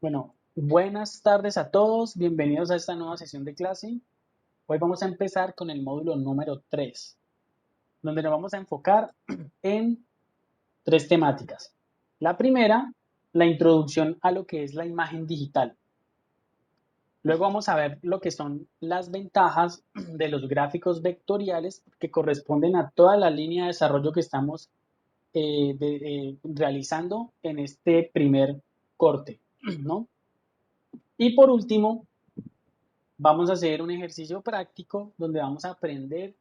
Bueno, buenas tardes a todos, bienvenidos a esta nueva sesión de clase. Hoy vamos a empezar con el módulo número 3, donde nos vamos a enfocar en tres temáticas. La primera, la introducción a lo que es la imagen digital. Luego vamos a ver lo que son las ventajas de los gráficos vectoriales que corresponden a toda la línea de desarrollo que estamos realizando en este primer corte, ¿no? Y por último, vamos a hacer un ejercicio práctico donde vamos a aprender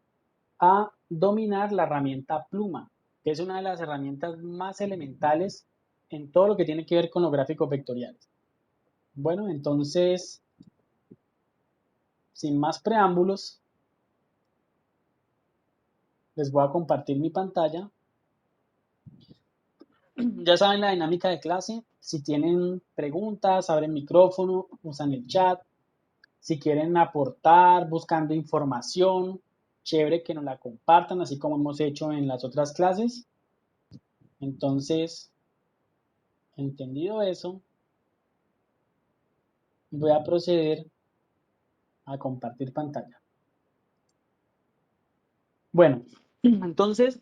a dominar la herramienta pluma, que es una de las herramientas más elementales en todo lo que tiene que ver con los gráficos vectoriales. Bueno, entonces, sin más preámbulos, les voy a compartir mi pantalla. Ya saben la dinámica de clase. Si tienen preguntas, abren micrófono, usan el chat. Si quieren aportar buscando información, chévere que nos la compartan, así como hemos hecho en las otras clases. Entonces, entendido eso, voy a proceder a compartir pantalla. Bueno, entonces,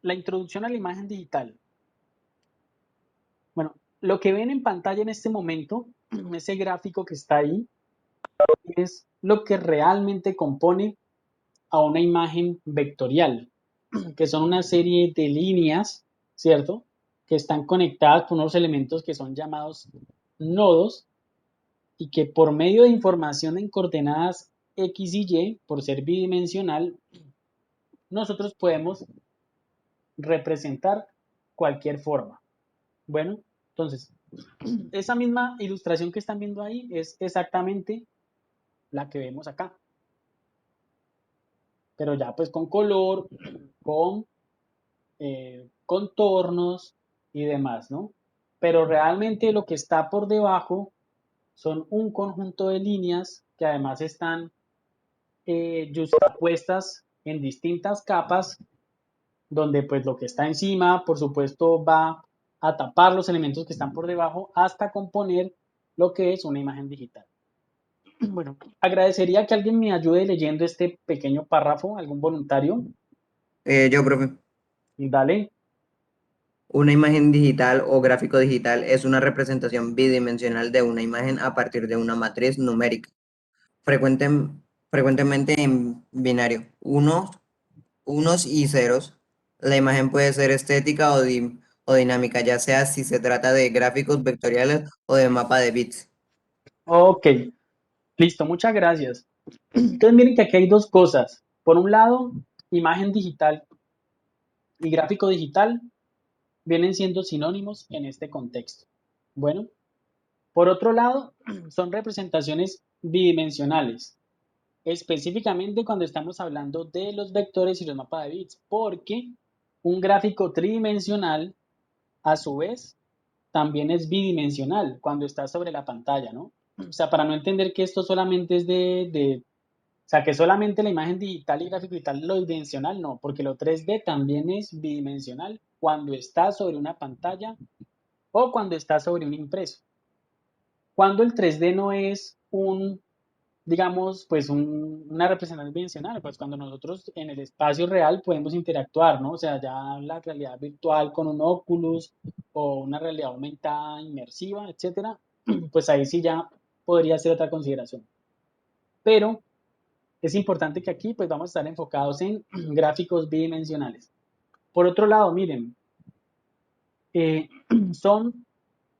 la introducción a la imagen digital. Bueno, lo que ven en pantalla en este momento, ese gráfico que está ahí, es lo que realmente compone a una imagen vectorial, que son una serie de líneas, ¿cierto? Que están conectadas con unos elementos que son llamados nodos y que por medio de información en coordenadas X y Y, por ser bidimensional, nosotros podemos representar cualquier forma. Bueno, entonces, esa misma ilustración que están viendo ahí es exactamente la que vemos acá, pero ya pues con color, con contornos y demás, ¿no? Pero realmente lo que está por debajo son un conjunto de líneas que además están justapuestas en distintas capas, donde pues lo que está encima, por supuesto, va a tapar los elementos que están por debajo hasta componer lo que es una imagen digital. Bueno, agradecería que alguien me ayude leyendo este pequeño párrafo, algún voluntario. Profe. Dale. Una imagen digital o gráfico digital es una representación bidimensional de una imagen a partir de una matriz numérica, frecuente- frecuentemente en binario, unos y ceros. La imagen puede ser estética o dinámica, ya sea si se trata de gráficos vectoriales o de mapa de bits. Ok, listo, muchas gracias. Entonces miren que aquí hay dos cosas. Por un lado, imagen digital y gráfico digital vienen siendo sinónimos en este contexto. Bueno, por otro lado, son representaciones bidimensionales, específicamente cuando estamos hablando de los vectores y los mapas de bits, porque un gráfico tridimensional, a su vez, también es bidimensional cuando está sobre la pantalla, ¿no? O sea, para no entender que esto solamente es o sea, que solamente la imagen digital y gráfico digital lo bidimensional, no, porque lo 3D también es bidimensional cuando está sobre una pantalla o cuando está sobre un impreso. Cuando el 3D no es digamos, pues una representación bidimensional, pues cuando nosotros en el espacio real podemos interactuar, ¿no? O sea, ya la realidad virtual con un Oculus o una realidad aumentada inmersiva, etcétera, pues ahí sí ya podría ser otra consideración. Pero es importante que aquí pues vamos a estar enfocados en gráficos bidimensionales. Por otro lado, miren, eh, son,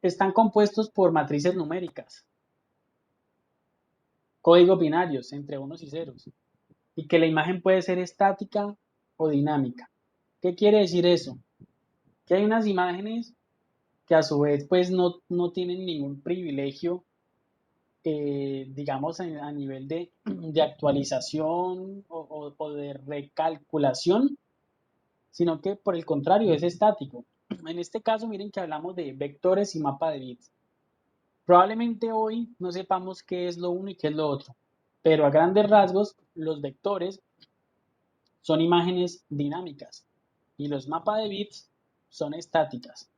están compuestos por matrices numéricas, códigos binarios entre unos y ceros, y que la imagen puede ser estática o dinámica. ¿Qué quiere decir eso? Que hay unas imágenes que a su vez pues no tienen ningún privilegio, digamos, a nivel de actualización o de recalculación, sino que por el contrario es estático. En este caso, miren que hablamos de vectores y mapa de bits. Probablemente hoy no sepamos qué es lo uno y qué es lo otro, pero a grandes rasgos los vectores son imágenes dinámicas y los mapas de bits son estáticas.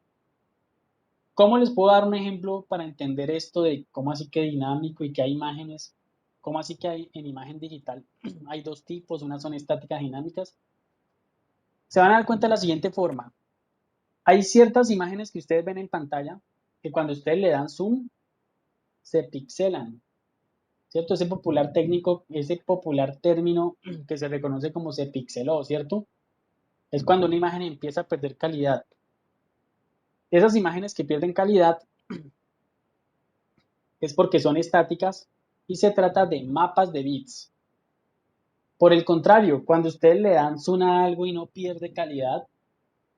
¿Cómo les puedo dar un ejemplo para entender esto de cómo así que dinámico y que hay imágenes? ¿Cómo así que hay en imagen digital? Hay dos tipos, unas son estáticas y dinámicas. Se van a dar cuenta de la siguiente forma. Hay ciertas imágenes que ustedes ven en pantalla que cuando ustedes le dan zoom se pixelan, ¿cierto? Ese popular término que se reconoce como se pixeló, ¿cierto? Es cuando una imagen empieza a perder calidad. Esas imágenes que pierden calidad es porque son estáticas y se trata de mapas de bits. Por el contrario, cuando ustedes le dan zoom a algo y no pierde calidad,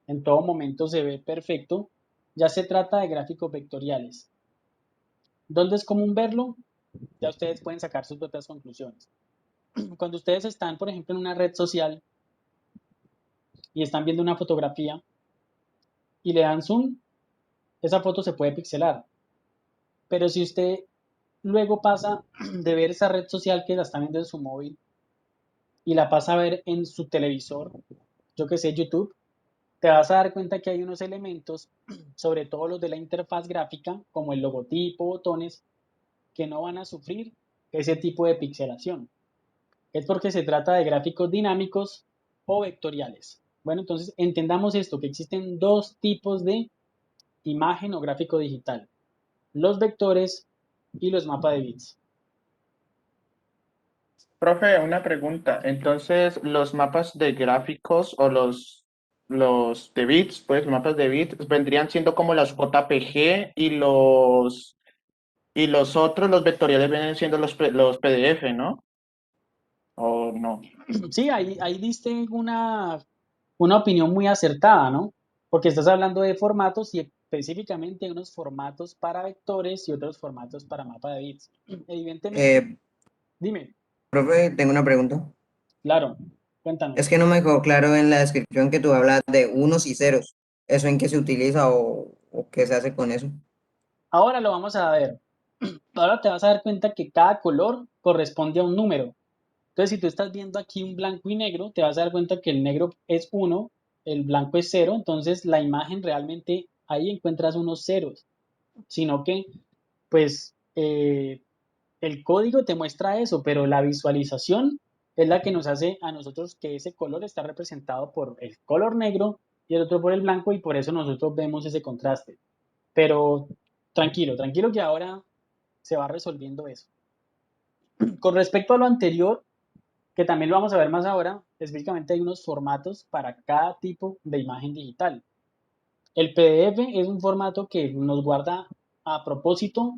en todo momento se ve perfecto, ya se trata de gráficos vectoriales. ¿Dónde es común verlo? Ya ustedes pueden sacar sus propias conclusiones. Cuando ustedes están, por ejemplo, en una red social y están viendo una fotografía y le dan zoom, esa foto se puede pixelar. Pero si usted luego pasa de ver esa red social que la está viendo en su móvil y la pasa a ver en su televisor, yo que sé, YouTube, te vas a dar cuenta que hay unos elementos, sobre todo los de la interfaz gráfica, como el logotipo, botones, que no van a sufrir ese tipo de pixelación. Es porque se trata de gráficos dinámicos o vectoriales. Bueno, entonces entendamos esto, que existen dos tipos de imagen o gráfico digital, los vectores y los mapas de bits. Profe, una pregunta. Entonces, los mapas de gráficos o los de bits, pues, mapas de bits, vendrían siendo como las JPG y los otros, los vectoriales, vienen siendo los PDF, ¿no? ¿O no? Sí, ahí diste una opinión muy acertada, ¿no? Porque estás hablando de formatos y específicamente unos formatos para vectores y otros formatos para mapa de bits. Evidentemente, Eh, dime, profe, tengo una pregunta. claro, Es cuéntanos. que no me quedó claro en la descripción que tú hablas de unos y ceros. ¿Eso en qué se utiliza o qué se hace con eso? Ahora lo vamos a ver. Ahora te vas a dar cuenta que cada color corresponde a un número. Entonces, si tú estás viendo aquí un blanco y negro, te vas a dar cuenta que el negro es uno, el blanco es cero. Entonces, la imagen realmente ahí encuentras unos ceros, sino que, pues, el código te muestra eso, pero la visualización es la que nos hace a nosotros que ese color está representado por el color negro y el otro por el blanco y por eso nosotros vemos ese contraste. Pero tranquilo, tranquilo que ahora se va resolviendo eso. Con respecto a lo anterior, que también lo vamos a ver más ahora, específicamente hay unos formatos para cada tipo de imagen digital. El PDF es un formato que nos guarda a propósito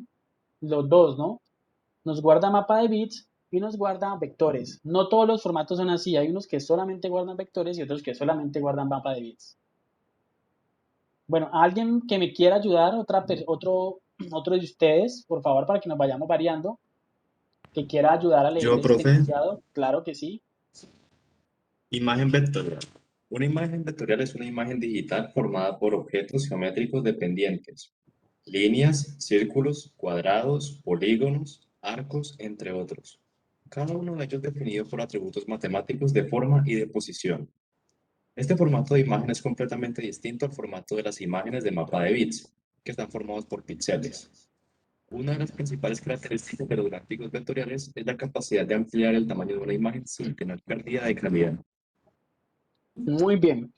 los dos, ¿no? Nos guarda mapa de bits y nos guarda vectores. No todos los formatos son así, hay unos que solamente guardan vectores y otros que solamente guardan mapa de bits. Bueno, alguien que me quiera ayudar, otro de ustedes, por favor, para que nos vayamos variando, que quiera ayudar a leer Yo, este profe, enunciado, claro que sí. imagen vectorial. Una imagen vectorial es una imagen digital formada por objetos geométricos dependientes, líneas, círculos, cuadrados, polígonos, arcos, entre otros. Cada uno de ellos definido por atributos matemáticos de forma y de posición. Este formato de imagen es completamente distinto al formato de las imágenes de mapa de bits, que están formados por píxeles. Una de las principales características de los gráficos vectoriales es la capacidad de ampliar el tamaño de una imagen sin tener pérdida de calidad. Muy bien.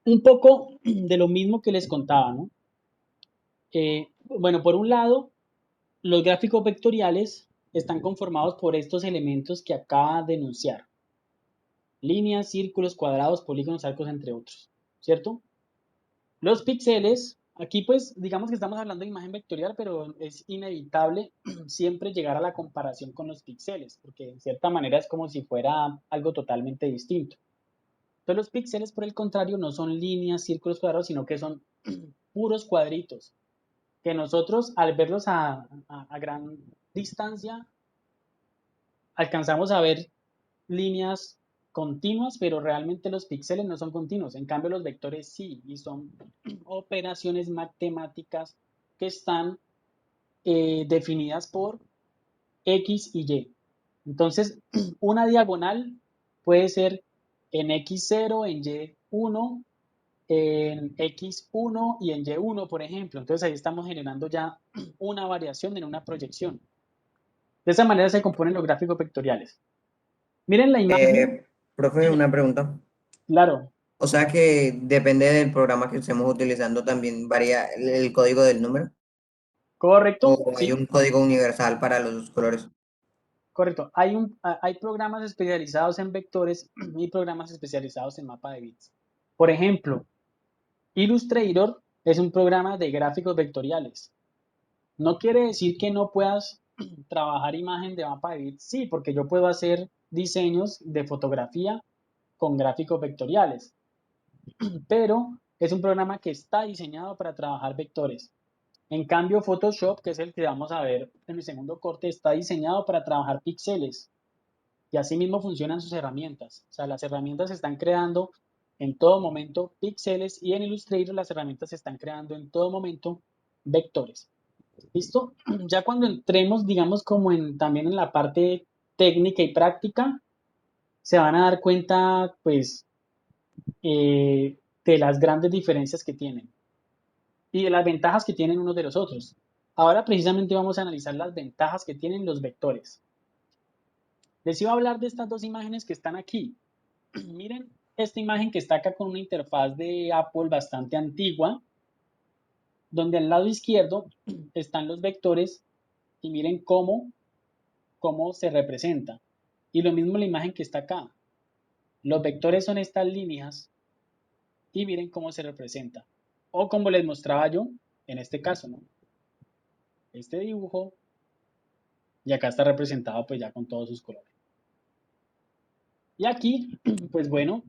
Un poco de lo mismo que les contaba, ¿no? Bueno, por un lado, los gráficos vectoriales están conformados por estos elementos que acaba de enunciar. Líneas, círculos, cuadrados, polígonos, arcos, entre otros. ¿Cierto? Los píxeles, aquí pues digamos que estamos hablando de imagen vectorial, pero es inevitable siempre llegar a la comparación con los píxeles, porque en cierta manera es como si fuera algo totalmente distinto. Entonces los píxeles, por el contrario, no son líneas, círculos, cuadrados, sino que son puros cuadritos, que nosotros al verlos a gran distancia alcanzamos a ver líneas continuas, pero realmente los píxeles no son continuos. En cambio, los vectores sí, y son operaciones matemáticas que están definidas por X y Y. Entonces, una diagonal puede ser en X0, en Y1, en X1 y en Y1, por ejemplo. Entonces ahí estamos generando ya una variación en una proyección. De esa manera se componen los gráficos vectoriales. Miren la imagen, Profe, una pregunta. claro, O sea que depende del programa que estemos utilizando, también varía el código del número, correcto, o hay sí, un código universal para los colores. correcto. Hay programas especializados en vectores y programas especializados en mapa de bits. Por ejemplo, Illustrator es un programa de gráficos vectoriales. No quiere decir que no puedas trabajar imagen de mapa de bits, sí, porque yo puedo hacer diseños de fotografía con gráficos vectoriales, pero es un programa que está diseñado para trabajar vectores. En cambio, Photoshop, que es el que vamos a ver en el segundo corte, está diseñado para trabajar píxeles y así mismo funcionan sus herramientas. O sea, las herramientas se están creando en todo momento píxeles y en Illustrator las herramientas se están creando en todo momento vectores. ¿Listo? Ya cuando entremos, digamos, como también en la parte técnica y práctica, se van a dar cuenta, pues, de las grandes diferencias que tienen y de las ventajas que tienen unos de los otros. Ahora precisamente vamos a analizar las ventajas que tienen los vectores. Les iba a hablar de estas dos imágenes que están aquí. Miren esta imagen que está acá con una interfaz de Apple bastante antigua, donde al lado izquierdo están los vectores y miren cómo se representa. Y lo mismo la imagen que está acá. Los vectores son estas líneas y miren cómo se representa. O como les mostraba yo en este caso, ¿no? Este dibujo y acá está representado pues ya con todos sus colores. Y aquí, pues bueno,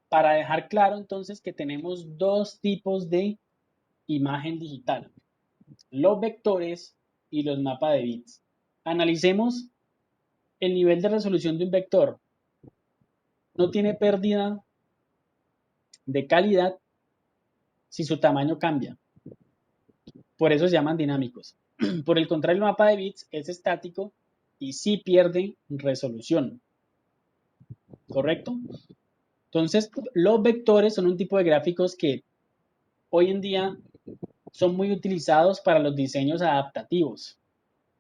para dejar claro entonces que tenemos dos tipos de imagen digital, los vectores y los mapas de bits. Analicemos el nivel de resolución de un vector. No tiene pérdida de calidad si su tamaño cambia. Por eso se llaman dinámicos. Por el contrario, el mapa de bits es estático y sí pierde resolución. ¿Correcto? Entonces, los vectores son un tipo de gráficos que hoy en día son muy utilizados para los diseños adaptativos,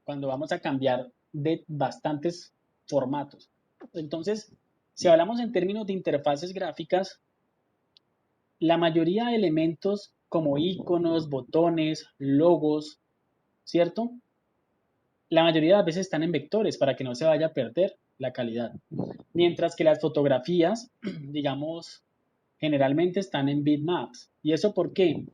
cuando vamos a cambiar de bastantes formatos. Entonces, si hablamos en términos de interfaces gráficas, la mayoría de elementos como iconos, botones, logos, ¿cierto? La mayoría de las veces están en vectores para que no se vaya a perder la calidad. Mientras que las fotografías, digamos, generalmente están en bitmaps. ¿Y eso por qué?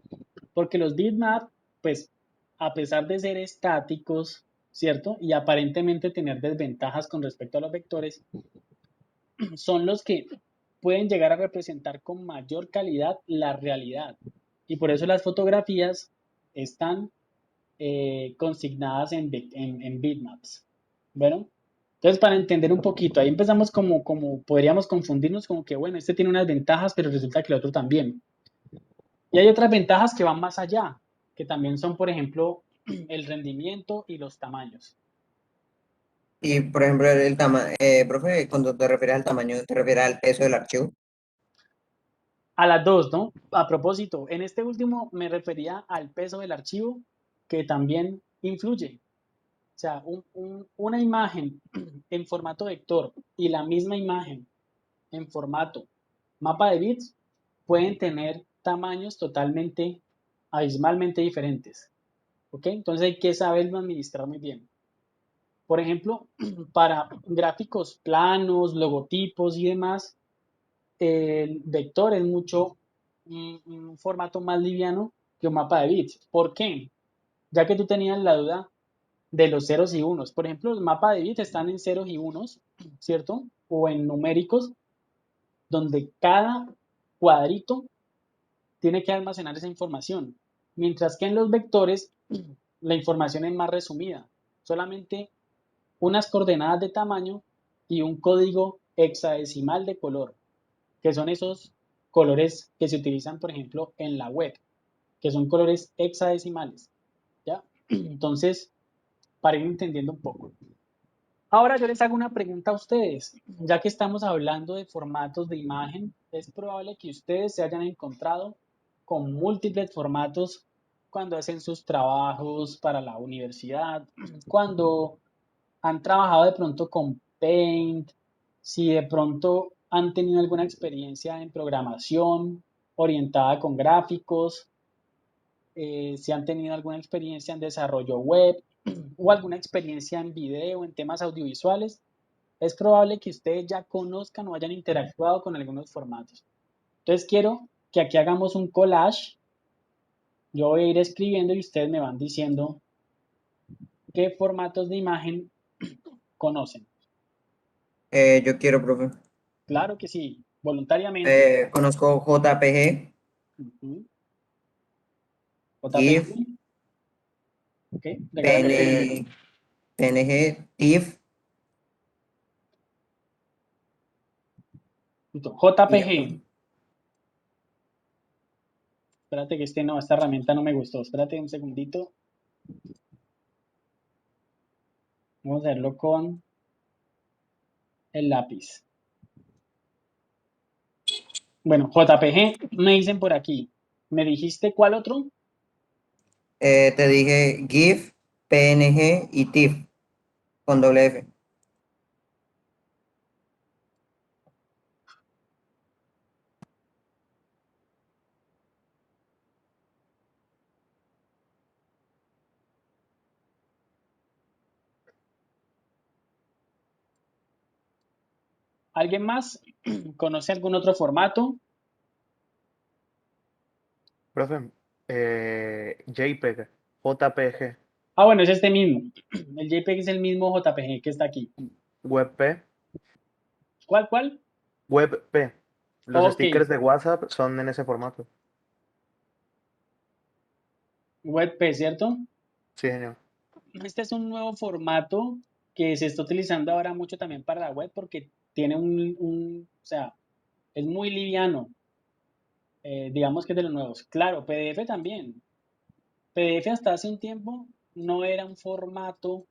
Porque los bitmaps, pues, a pesar de ser estáticos, ¿cierto? Y aparentemente tener desventajas con respecto a los vectores, son los que pueden llegar a representar con mayor calidad la realidad. Y por eso las fotografías están consignadas en bitmaps. Bueno, entonces para entender un poquito, ahí empezamos como podríamos confundirnos como que, bueno, este tiene unas ventajas, pero resulta que el otro también. Y hay otras ventajas que van más allá, que también son, por ejemplo, el rendimiento y los tamaños. Y por ejemplo, profe, cuando te refieres al tamaño, ¿te refieres al peso del archivo? A las dos, ¿no? A propósito, en este último me refería al peso del archivo, que también influye. O sea, una imagen en formato vector y la misma imagen en formato mapa de bits pueden tener tamaños totalmente, abismalmente diferentes. ¿Ok? Entonces hay que saberlo administrar muy bien. Por ejemplo, para gráficos planos, logotipos y demás, el vector es mucho un formato más liviano que un mapa de bits. ¿Por qué? Ya que tú tenías la duda de los ceros y unos. Por ejemplo, los mapas de bits están en ceros y unos, ¿cierto? O en numéricos, donde cada cuadrito tiene que almacenar esa información. Mientras que en los vectores, la información es más resumida. Solamente unas coordenadas de tamaño y un código hexadecimal de color, que son esos colores que se utilizan, por ejemplo, en la web, que son colores hexadecimales. ¿Ya? Entonces, para ir entendiendo un poco. Ahora yo les hago una pregunta a ustedes. Ya que estamos hablando de formatos de imagen, es probable que ustedes se hayan encontrado con múltiples formatos cuando hacen sus trabajos para la universidad, cuando han trabajado de pronto con Paint, si de pronto han tenido alguna experiencia en programación orientada con gráficos, si han tenido alguna experiencia en desarrollo web o alguna experiencia en video, en temas audiovisuales, es probable que ustedes ya conozcan o hayan interactuado con algunos formatos. Entonces quiero que aquí hagamos un collage. Yo voy a ir escribiendo y ustedes me van diciendo qué formatos de imagen conocen. Yo quiero, profe. Claro que sí, voluntariamente. Conozco JPG, Ujú. GIF, JPG, ok, regálame un Eh, segundo. PNG, TIFF Listo, y ya, JPG. profe. Espérate que esta herramienta no me gustó. Espérate un segundito. Vamos a hacerlo con el lápiz. Bueno, JPG, me dicen por aquí. ¿Me dijiste cuál otro? Te dije GIF, PNG y TIFF con doble F. ¿Alguien más conoce algún otro formato? profe, JPEG, JPG, Ah, bueno, es este mismo. El JPEG es el mismo JPG que está aquí. WebP, ¿Cuál? WebP. Los Ok, stickers de WhatsApp son en ese formato. WebP, ¿cierto? Sí, señor. Este es un nuevo formato que se está utilizando ahora mucho también para la web porque tiene o sea, es muy liviano. Digamos que es de los nuevos. Claro, PDF también. PDF hasta hace un tiempo no era un formato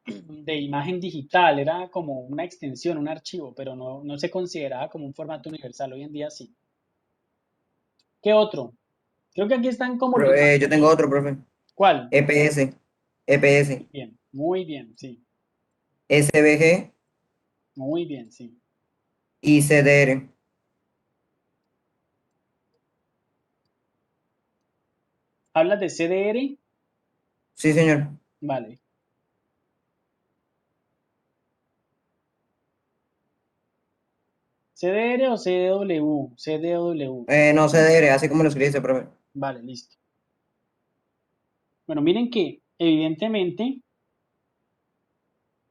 de imagen digital, era como una extensión, un archivo, pero no se consideraba como un formato universal. Hoy en día sí. ¿Qué otro? Creo que aquí están como los más Yo tengo comunes. otro, profe. ¿Cuál? EPS, EPS, Bien, muy bien, sí. SVG Muy bien, sí. y CDR. ¿Hablas de CDR? Sí, señor. Vale. ¿CDR o CDW? CDW. No CDR, así como lo escribiste, profe. Vale, listo. Bueno, miren que evidentemente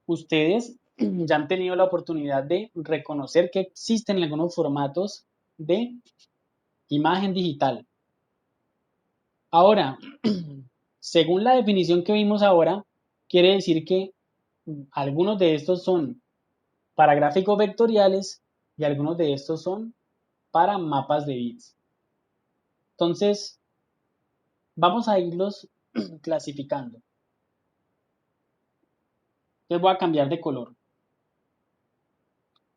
ustedes ya han tenido la oportunidad de reconocer que existen algunos formatos de imagen digital. Ahora, según la definición que vimos ahora, quiere decir que algunos de estos son para gráficos vectoriales y algunos de estos son para mapas de bits. Entonces, vamos a irlos clasificando. Entonces voy a cambiar de color.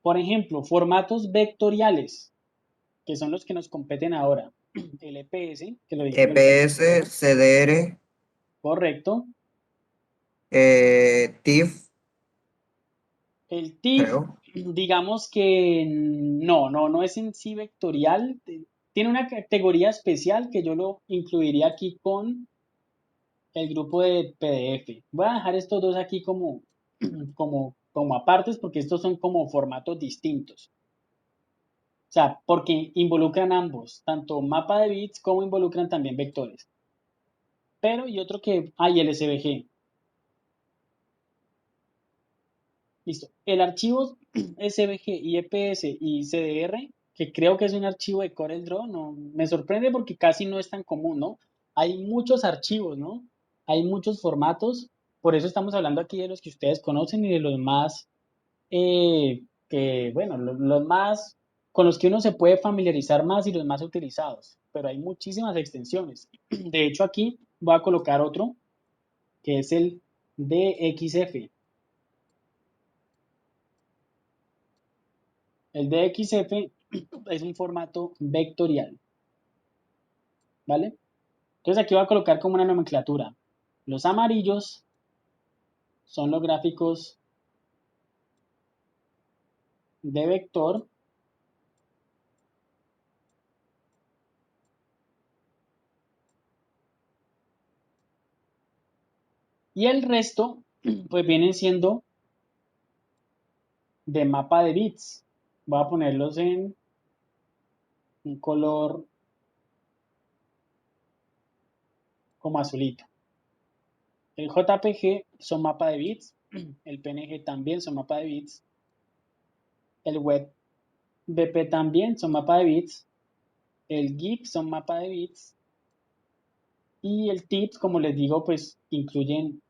Por ejemplo, formatos vectoriales, que son los que nos competen ahora. El EPS, que lo dijimos, EPS, CDR, correcto. TIFF, El TIFF, creo. digamos que no es en sí vectorial. Tiene una categoría especial que yo lo incluiría aquí con el grupo de PDF. Voy a dejar estos dos aquí como apartes porque estos son como formatos distintos. O sea, porque involucran ambos, tanto mapa de bits como involucran también vectores. Pero y otro que hay el SVG. Listo. El archivo SVG y EPS y CDR, que creo que es un archivo de CorelDRAW, no, me sorprende porque casi no es tan común, ¿no? Hay muchos archivos, ¿no? Hay muchos formatos, por eso estamos hablando aquí de los que ustedes conocen y de los más, bueno, los más con los que uno se puede familiarizar más y los más utilizados, pero hay muchísimas extensiones. De hecho, aquí voy a colocar otro, que es el DXF. El DXF es un formato vectorial. ¿vale? Entonces aquí voy a colocar como una nomenclatura. Los amarillos son los gráficos de vector. Y el resto, pues vienen siendo de mapa de bits. Voy a ponerlos en un color como azulito. El JPG son mapa de bits, el PNG también son mapa de bits, el WebVP también son mapa de bits, el GIF son mapa de bits y el TIFF, como les digo, pues incluyen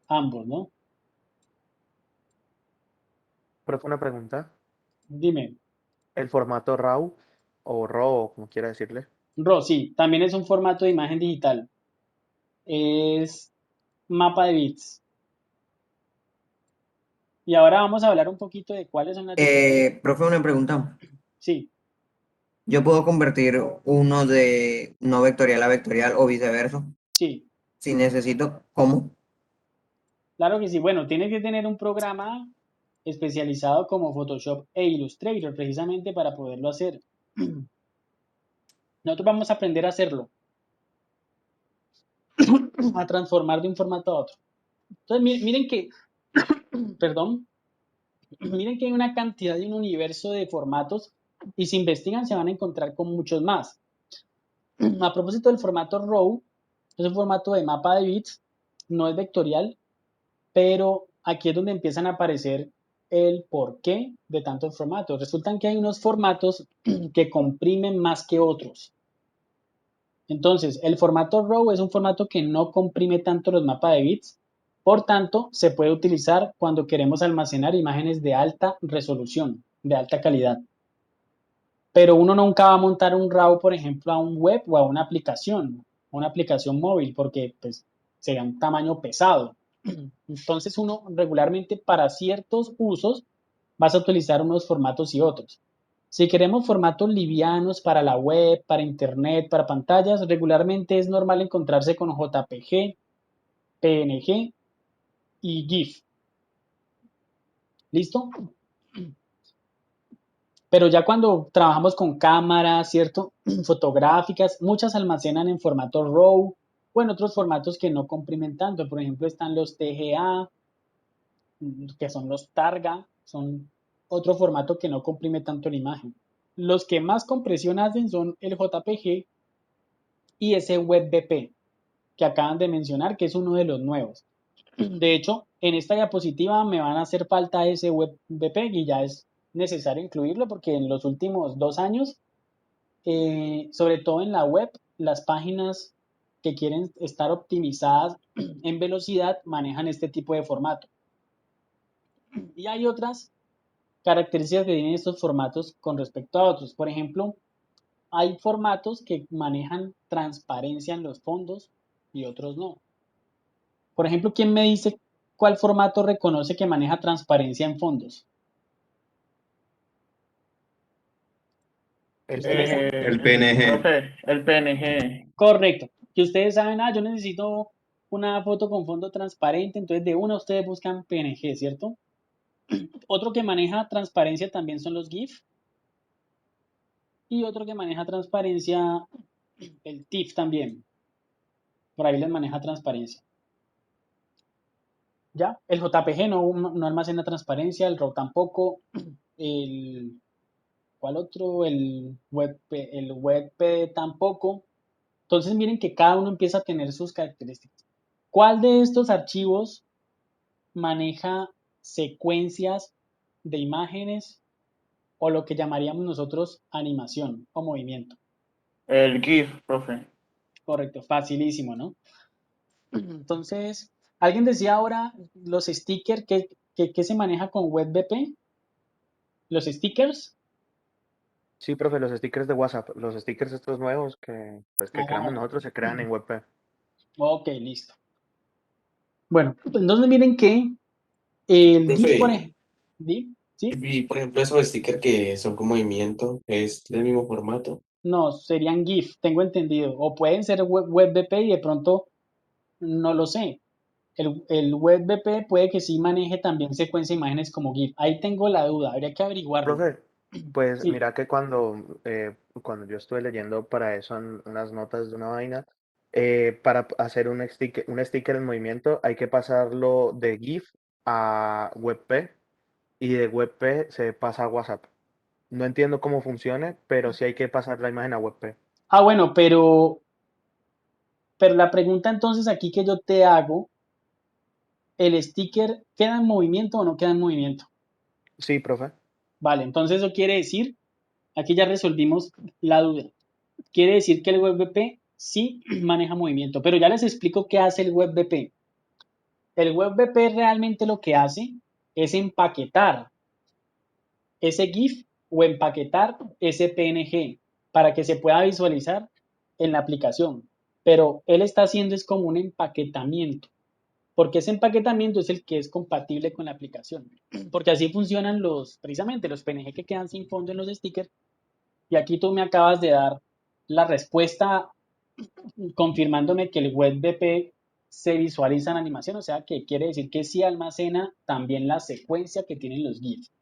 ambos, ¿no? Profe, una pregunta. Dime, El formato RAW o RAW, como quiera decirle. RAW, sí, también es un formato de imagen digital. Es mapa de bits. Y ahora vamos a hablar un poquito de cuáles son las diferencias. Profe, una pregunta. Sí, ¿Yo puedo convertir uno de no vectorial a vectorial o viceversa? sí, Si necesito, ¿cómo? claro que sí. Bueno, tienes que tener un programa especializado como Photoshop e Illustrator precisamente para poderlo hacer. Nosotros vamos a aprender a hacerlo, a transformar de un formato a otro. Entonces, miren que, perdón, miren que hay una cantidad de un universo de formatos y si investigan se van a encontrar con muchos más. A propósito del formato RAW, es un formato de mapa de bits, no es vectorial, pero aquí es donde empiezan a aparecer el porqué de tantos formatos. Resultan que hay unos formatos que comprimen más que otros. Entonces, el formato RAW es un formato que no comprime tanto los mapas de bits, por tanto, se puede utilizar cuando queremos almacenar imágenes de alta resolución, de alta calidad. Pero uno nunca va a montar un RAW, por ejemplo, a un web o a una aplicación móvil, porque pues, sería un tamaño pesado. Entonces, uno regularmente para ciertos usos vas a utilizar unos formatos y otros. Si queremos formatos livianos para la web, para internet, para pantallas, regularmente es normal encontrarse con JPG, PNG y GIF. ¿Listo? Pero ya cuando trabajamos con cámaras, ¿cierto? Fotográficas, muchas almacenan en formato RAW o en otros formatos que no comprimen tanto. Por ejemplo, están los TGA, que son los Targa, son otro formato que no comprime tanto la imagen. Los que más compresión hacen son el JPG y ese WebVP que acaban de mencionar, que es uno de los nuevos. De hecho, en esta diapositiva me van a hacer falta ese WebVP y ya es necesario incluirlo porque en los últimos 2 años, sobre todo en la web, las páginas que quieren estar optimizadas en velocidad manejan este tipo de formato. Y hay otras características que tienen estos formatos con respecto a otros. Por ejemplo, hay formatos que manejan transparencia en los fondos y otros no. Por ejemplo, ¿quién me dice cuál formato reconoce que maneja transparencia en fondos? El El PNG. Profe, el PNG. Correcto. Que ustedes saben, yo necesito una foto con fondo transparente, entonces de una ustedes buscan PNG, ¿cierto? Otro que maneja transparencia también son los GIF y otro que maneja transparencia, el TIFF también. Por ahí les maneja transparencia. ¿Ya? El JPG no almacena transparencia, el RAW tampoco, el, ¿cuál otro? El WebP tampoco. Entonces miren que cada uno empieza a tener sus características. ¿Cuál de estos archivos maneja secuencias de imágenes o lo que llamaríamos nosotros animación o movimiento? El GIF, profe. Correcto, facilísimo, ¿no? Entonces, alguien decía ahora los stickers, ¿qué se maneja con WebVP? Los stickers. Sí, profe, los stickers de WhatsApp, los stickers estos nuevos que, pues, que creamos Ah, nosotros se crean en WebP. ok, listo. Bueno, entonces miren que el GIF, por Profe, ejemplo, ¿sí? ¿Sí? y por ejemplo esos stickers que son con movimiento, ¿es del mismo formato? No, serían GIF, tengo entendido. O pueden ser WebVP y de pronto no lo sé. El WebVP puede que sí maneje también secuencia de imágenes como GIF. Ahí tengo la duda, habría que averiguarlo. Profe, pues Sí. mira que cuando yo estuve leyendo para eso en unas notas de una vaina, para hacer un sticker en movimiento hay que pasarlo de GIF a WebP y de WebP se pasa a WhatsApp. No entiendo cómo funcione, pero sí hay que pasar la imagen a WebP. Ah, bueno, pero la pregunta entonces aquí que yo te hago, ¿el sticker queda en movimiento o no queda en movimiento? Sí, profe. Vale, entonces eso quiere decir, aquí ya resolvimos la duda. Quiere decir que el WebVP sí maneja movimiento, pero ya les explico qué hace el WebVP. El WebVP realmente lo que hace es empaquetar ese GIF o empaquetar ese PNG para que se pueda visualizar en la aplicación. Pero él está haciendo es como un empaquetamiento, porque ese empaquetamiento es el que es compatible con la aplicación. Porque así funcionan precisamente los PNG que quedan sin fondo en los stickers. Y aquí tú me acabas de dar la respuesta confirmándome que el WebVP se visualiza en animación, o sea que quiere decir que sí almacena también la secuencia que tienen los GIFs.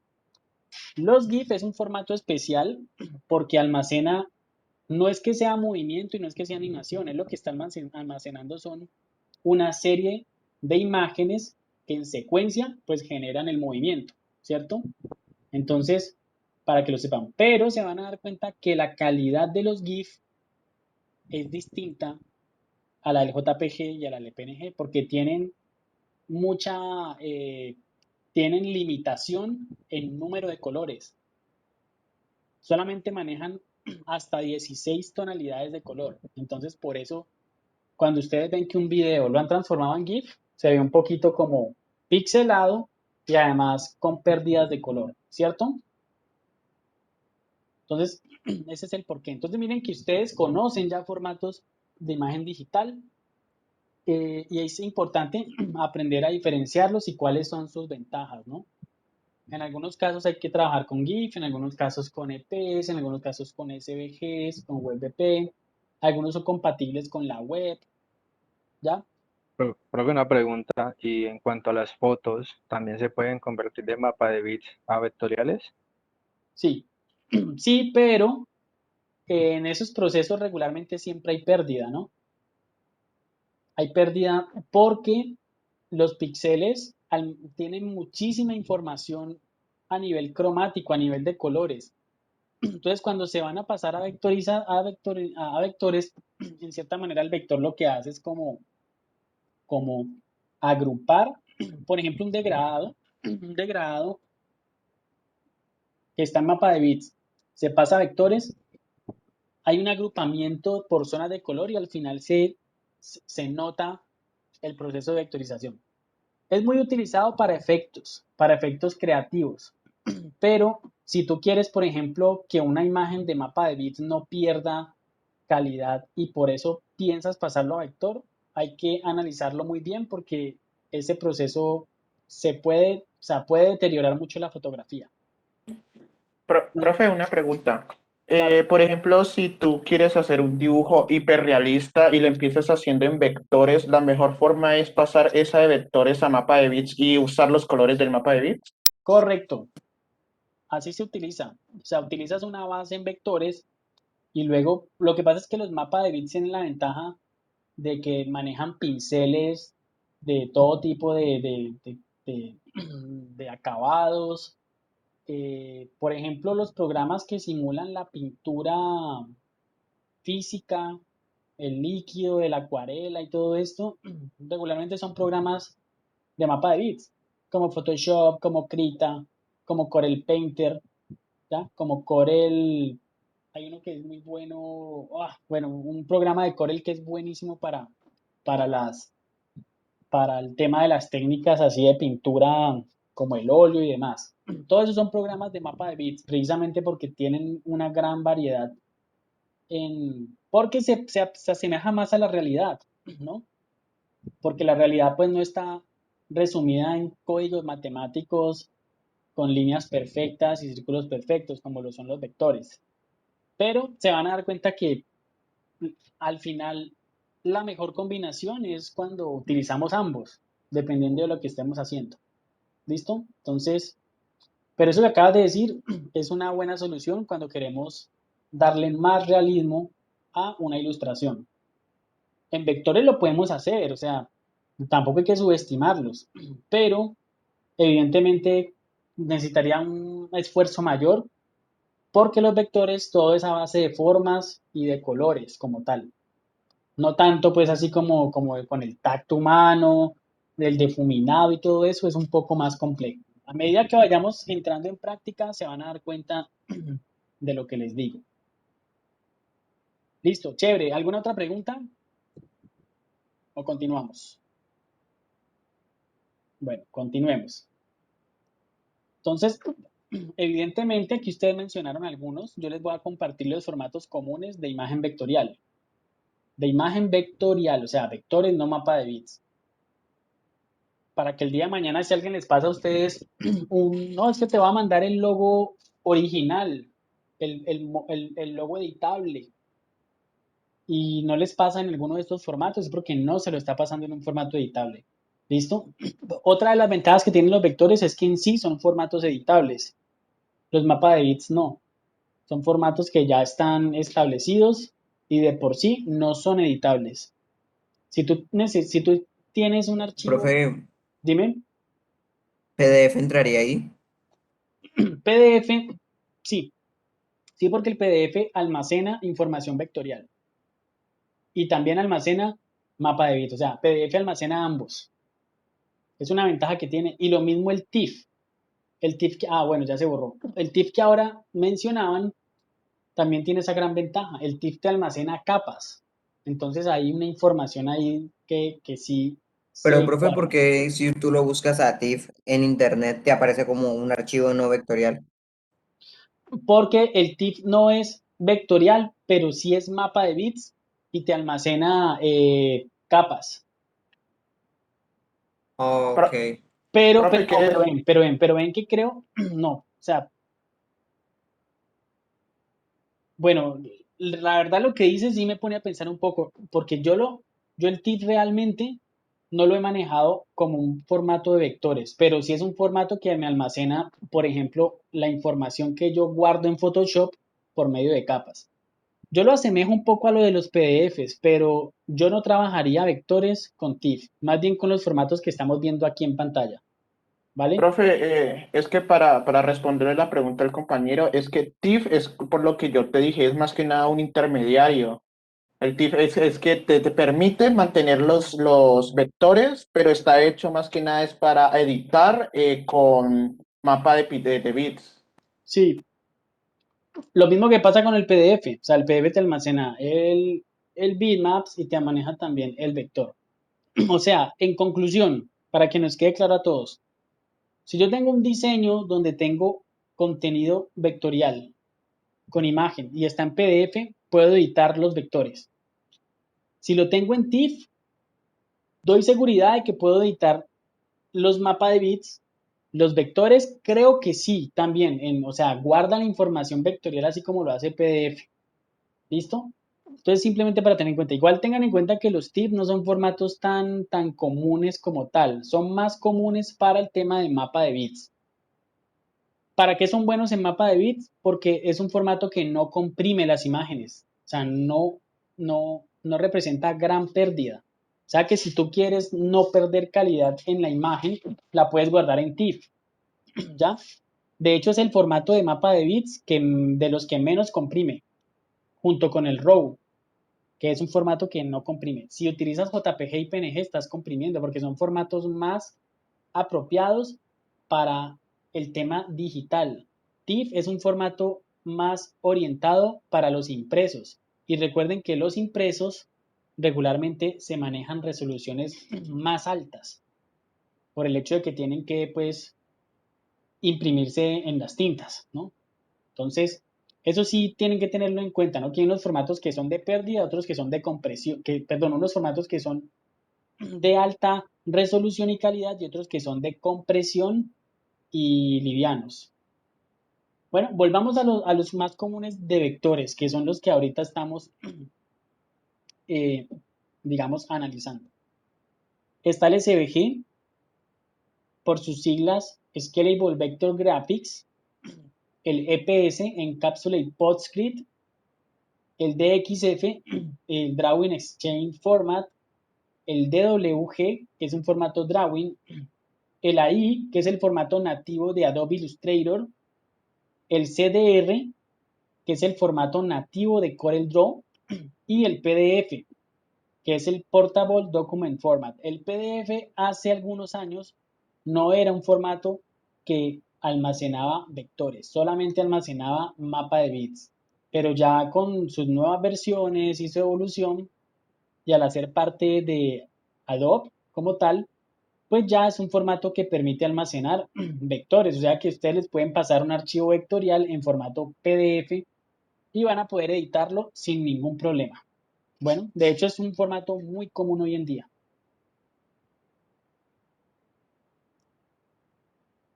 Los GIF es un formato especial porque almacena, no es que sea movimiento y no es que sea animación, es lo que está almacenando son una serie de imágenes que en secuencia pues generan el movimiento, ¿cierto? Entonces, para que lo sepan, pero se van a dar cuenta que la calidad de los GIF es distinta a la del JPG y a la del PNG porque mucha, eh, tienen limitación en número de colores. Solamente manejan hasta 16 tonalidades de color. Entonces, por eso, cuando ustedes ven que un video lo han transformado en GIF, se ve un poquito como pixelado y además con pérdidas de color, ¿cierto? Entonces, ese es el porqué. Entonces, miren que ustedes conocen ya formatos de imagen digital y es importante aprender a diferenciarlos y cuáles son sus ventajas, ¿no? En algunos casos hay que trabajar con GIF, en algunos casos con EPs, en algunos casos con SVGs, con WebP. Algunos son compatibles con la web, ¿ya? Profe, una pregunta, y en cuanto a las fotos, ¿también se pueden convertir de mapa de bits a vectoriales? Sí, sí, pero en esos procesos regularmente siempre hay pérdida, ¿no? Hay pérdida porque los píxeles tienen muchísima información a nivel cromático, a nivel de colores. Entonces, cuando se van a pasar a vectorizar, a vectores, en cierta manera el vector lo que hace es como agrupar, por ejemplo, un degradado que está en mapa de bits, se pasa a vectores, hay un agrupamiento por zonas de color y al final se nota el proceso de vectorización. Es muy utilizado para efectos creativos, pero si tú quieres, por ejemplo, que una imagen de mapa de bits no pierda calidad y por eso piensas pasarlo a vector, hay que analizarlo muy bien porque ese proceso o sea, puede deteriorar mucho la fotografía. No, Profe, una pregunta. claro, Por ejemplo, si tú quieres hacer un dibujo hiperrealista y lo empiezas haciendo en vectores, la mejor forma es pasar esa de vectores a mapa de bits y usar los colores del mapa de bits. correcto, así se utiliza. O sea, utilizas una base en vectores y luego lo que pasa es que los mapas de bits tienen la ventaja de que manejan pinceles de todo tipo de- de acabados. Por ejemplo, los programas que simulan la pintura física, el líquido, el acuarela y todo esto, regularmente son programas de mapa de bits, como Photoshop, como Krita, como Corel Painter, ¿ya? Como Corel, hay uno que es muy bueno, bueno, un programa de Corel que es buenísimo para para el tema de las técnicas así de pintura como el óleo y demás. Todos esos son programas de mapa de bits, precisamente porque tienen una gran variedad porque se asemeja más a la realidad, ¿no? Porque la realidad pues no está resumida en códigos matemáticos con líneas perfectas y círculos perfectos como lo son los vectores. pero se van a dar cuenta que al final la mejor combinación es cuando utilizamos ambos, dependiendo de lo que estemos haciendo. ¿Listo? Entonces, pero eso que acabas de decir es una buena solución cuando queremos darle más realismo a una ilustración. En vectores lo podemos hacer, o sea, tampoco hay que subestimarlos, pero evidentemente necesitaría un esfuerzo mayor porque los vectores todo es a base de formas y de colores como tal. No tanto pues así como con el tacto humano, del difuminado y todo eso es un poco más complejo. A medida que vayamos entrando en práctica se van a dar cuenta de lo que les digo. Listo, chévere. ¿Alguna otra pregunta? ¿O continuamos? Bueno, continuemos. Entonces, evidentemente aquí ustedes mencionaron algunos. Yo les voy a compartir los formatos comunes de imagen vectorial. De imagen vectorial, o sea, vectores, no mapa de bits. Para que el día de mañana, si alguien les pasa a ustedes no, es que te va a mandar el logo original, el logo editable, y no les pasa en alguno de estos formatos, es porque no se lo está pasando en un formato editable. ¿Listo? Otra de las ventajas que tienen los vectores es que en sí son formatos editables. Los mapas de bits no. Son formatos que ya están establecidos y de por sí no son editables. Si tú tienes un archivo, Profe, dime. PDF entraría ahí. PDF, sí, sí, porque el PDF almacena información vectorial y también almacena mapa de bits, o sea, PDF almacena ambos. Es una ventaja que tiene. Y lo mismo el TIFF. El TIFF bueno, ya se borró. El TIFF que ahora mencionaban también tiene esa gran ventaja. El TIFF te almacena capas. Entonces hay una información ahí que sí Pero, se profe, guarda. porque si tú lo buscas a TIFF en internet, te aparece como un archivo no vectorial. Porque el TIFF no es vectorial, pero sí es mapa de bits y te almacena capas. Ok. Pro- Pero, profe, no, ¿qué? pero ven que creo, no, o sea, bueno, la verdad lo que dices sí me pone a pensar un poco, porque yo el TIFF realmente no lo he manejado como un formato de vectores, pero sí es un formato que me almacena, por ejemplo, la información que yo guardo en Photoshop por medio de capas. Yo lo asemejo un poco a lo de los PDFs, pero yo no trabajaría vectores con TIFF, más bien con los formatos que estamos viendo aquí en pantalla, ¿vale? Profe, es que para responderle la pregunta al compañero, es que TIFF es, por lo que yo te dije, es más que nada un intermediario. El TIFF es que te permite mantener los vectores, pero está hecho más que nada es para editar con mapa de bits. Sí, lo mismo que pasa con el PDF, o sea, el PDF te almacena el bitmaps y te maneja también el vector. O sea, en conclusión, para que nos quede claro a todos, si yo tengo un diseño donde tengo contenido vectorial con imagen y está en PDF, puedo editar los vectores. Si lo tengo en TIFF, doy seguridad de que puedo editar los mapas de bits. Los vectores, creo que sí, también, o sea, guardan la información vectorial así como lo hace PDF. ¿Listo? Entonces, simplemente para tener en cuenta, igual tengan en cuenta que los TIFF no son formatos tan comunes como tal, son más comunes para el tema de mapa de bits. ¿Para qué son buenos en mapa de bits? Porque es un formato que no comprime las imágenes, o sea, no representa gran pérdida. O sea que si tú quieres no perder calidad en la imagen, la puedes guardar en TIFF, ¿ya? De hecho, es el formato de mapa de bits de los que menos comprime, junto con el RAW, que es un formato que no comprime. Si utilizas JPG y PNG, estás comprimiendo porque son formatos más apropiados para el tema digital. TIFF es un formato más orientado para los impresos. Y recuerden que los impresos regularmente se manejan resoluciones más altas por el hecho de que tienen que, pues, imprimirse en las tintas, ¿no? Entonces, eso sí tienen que tenerlo en cuenta, ¿no? Que hay unos formatos que son de pérdida, otros que son de compresión, perdón, unos formatos que son de alta resolución y calidad y otros que son de compresión y livianos. Bueno, volvamos a los más comunes de vectores, que son los que ahorita estamos, digamos, analizando. Está el SVG, por sus siglas Scalable Vector Graphics, el EPS, Encapsulate PostScript, el DXF, el Drawing Exchange Format, el DWG, que es un formato Drawing, el AI, que es el formato nativo de Adobe Illustrator, el CDR, que es el formato nativo de CorelDRAW, y el PDF, que es el Portable Document Format. El PDF hace algunos años no era un formato que almacenaba vectores, solamente almacenaba mapa de bits. Pero ya con sus nuevas versiones y su evolución, y al hacer parte de Adobe como tal, pues ya es un formato que permite almacenar vectores, o sea que ustedes les pueden pasar un archivo vectorial en formato PDF y van a poder editarlo sin ningún problema. Bueno, de hecho es un formato muy común hoy en día.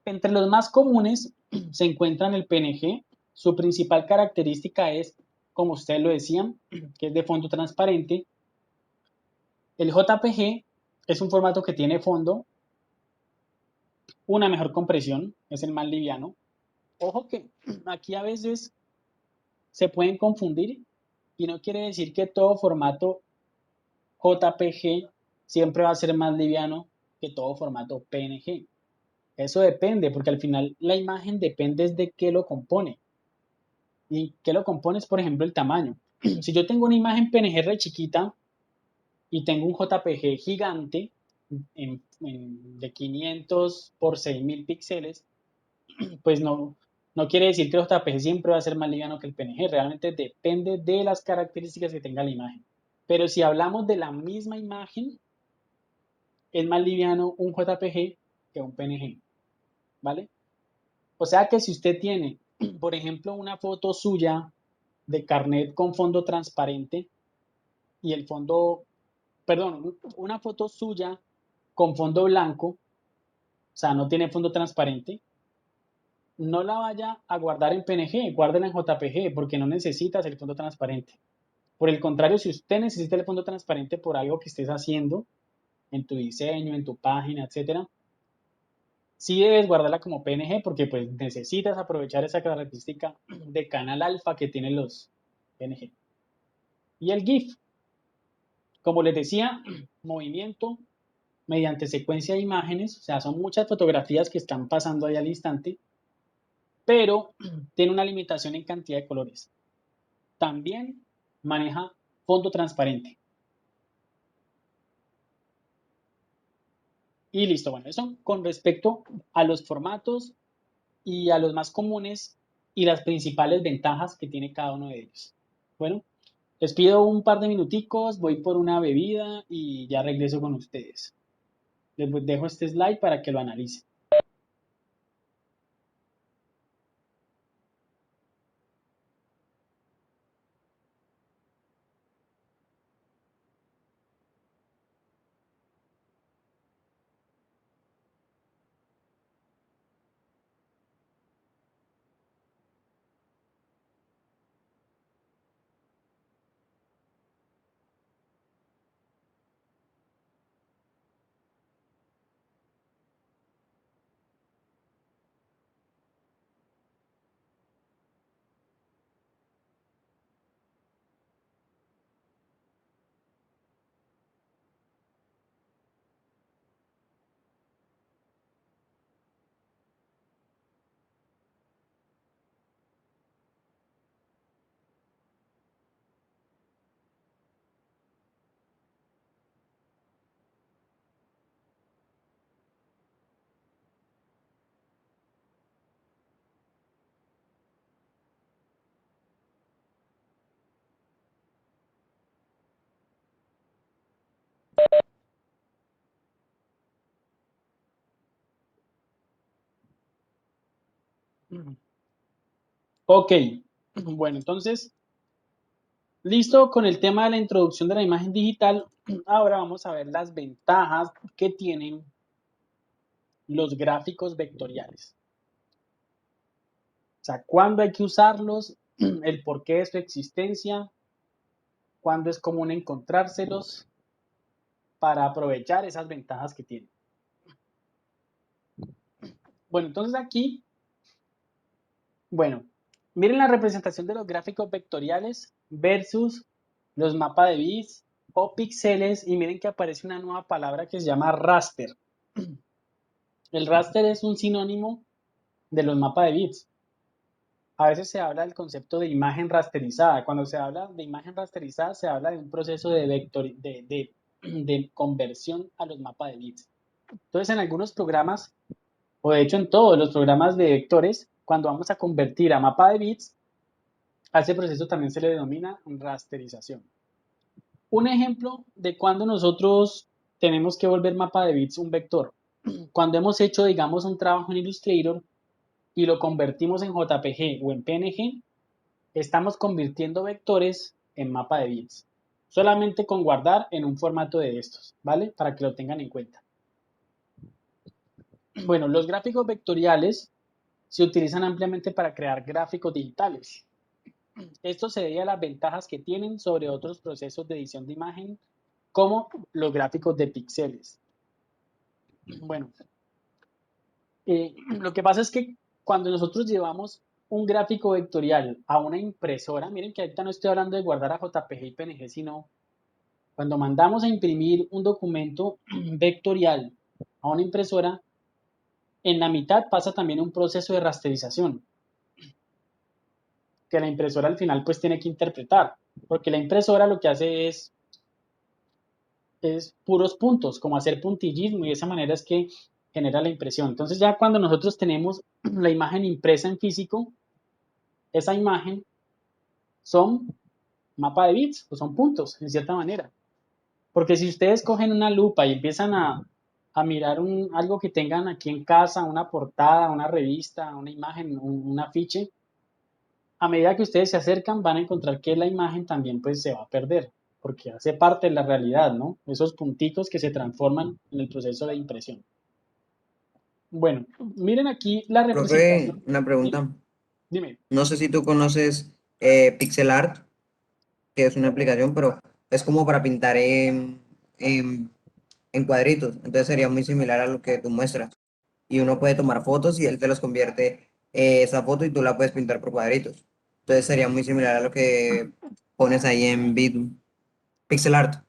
Entre los más comunes se encuentran el PNG. Su principal característica es, como ustedes lo decían, que es de fondo transparente. El JPG es un formato que tiene fondo, una mejor compresión, es el más liviano. Ojo que aquí a veces se pueden confundir y no quiere decir que todo formato JPG siempre va a ser más liviano que todo formato PNG. Eso depende, porque al final la imagen depende de qué lo compone. ¿Y qué lo compone? Es, por ejemplo, el tamaño. Si yo tengo una imagen PNG re chiquita y tengo un JPG gigante de 500 por 6000 píxeles, pues no quiere decir que el JPG siempre va a ser más liviano que el PNG. Realmente depende de las características que tenga la imagen. Pero si hablamos de la misma imagen, es más liviano un JPG que un PNG, ¿vale? O sea que si usted tiene, por ejemplo, una foto suya de carnet con fondo transparente y el fondo, perdón, una foto suya con fondo blanco, o sea, no tiene fondo transparente, no la vaya a guardar en PNG, guárdela en JPG porque no necesitas el fondo transparente. Por el contrario, si usted necesita el fondo transparente por algo que estés haciendo en tu diseño, en tu página, etcétera, sí debes guardarla como PNG porque pues necesitas aprovechar esa característica de canal alfa que tienen los PNG. Y el GIF, como les decía, movimiento mediante secuencia de imágenes, o sea, son muchas fotografías que están pasando ahí al instante, pero tiene una limitación en cantidad de colores. También maneja fondo transparente. Y listo, bueno, eso con respecto a los formatos y a los más comunes y las principales ventajas que tiene cada uno de ellos. Bueno, les pido un par de minuticos, voy por una bebida y ya regreso con ustedes. Les dejo este slide para que lo analicen. Ok, bueno, entonces, listo con el tema de la introducción de la imagen digital. Ahora vamos a ver las ventajas que tienen los gráficos vectoriales. sea, cuándo hay que usarlos, el porqué de su existencia, cuándo es común encontrárselos para aprovechar esas ventajas que tienen. Bueno, entonces aquí, bueno, miren la representación de los gráficos vectoriales versus los mapas de bits o píxeles y miren que aparece una nueva palabra que se llama raster. El raster es un sinónimo de los mapas de bits. A veces se habla del concepto de imagen rasterizada. Cuando se habla de imagen rasterizada, se habla de un proceso de conversión a los mapas de bits. Entonces, en algunos programas, o de hecho en todos los programas de vectores, cuando vamos a convertir a mapa de bits, a ese proceso también se le denomina rasterización. Un ejemplo de cuando nosotros tenemos que volver mapa de bits un vector. Cuando hemos hecho, digamos, un trabajo en Illustrator y lo convertimos en JPG o en PNG, estamos convirtiendo vectores en mapa de bits. Solamente con guardar en un formato de estos, ¿vale? Para que lo tengan en cuenta. Bueno, los gráficos vectoriales se utilizan ampliamente para crear gráficos digitales. Esto se debe a las ventajas que tienen sobre otros procesos de edición de imagen, como los gráficos de píxeles. Bueno, lo que pasa es que cuando nosotros llevamos un gráfico vectorial a una impresora, miren que ahorita no estoy hablando de guardar a JPG y PNG, sino cuando mandamos a imprimir un documento vectorial a una impresora, en la mitad pasa también un proceso de rasterización, que la impresora al final pues tiene que interpretar, porque la impresora lo que hace es puros puntos, como hacer puntillismo, y de esa manera es que genera la impresión. Entonces ya cuando nosotros tenemos la imagen impresa en físico, esa imagen son mapa de bits, o son puntos, en cierta manera. Porque si ustedes cogen una lupa y empiezan a mirar algo que tengan aquí en casa, una portada, una revista, una imagen, un afiche, a medida que ustedes se acercan van a encontrar que la imagen también pues se va a perder, porque hace parte de la realidad, ¿no? Esos punticos que se transforman en el proceso de impresión. Bueno, miren aquí la Profe, representación. una pregunta. Dime. No sé si tú conoces Pixel Art, que es una aplicación, pero es como para pintar en cuadritos. Entonces sería muy similar a lo que tú muestras. Y uno puede tomar fotos y él te los convierte esa foto y tú la puedes pintar por cuadritos. Entonces sería muy similar a lo que pones ahí en Pixel Art.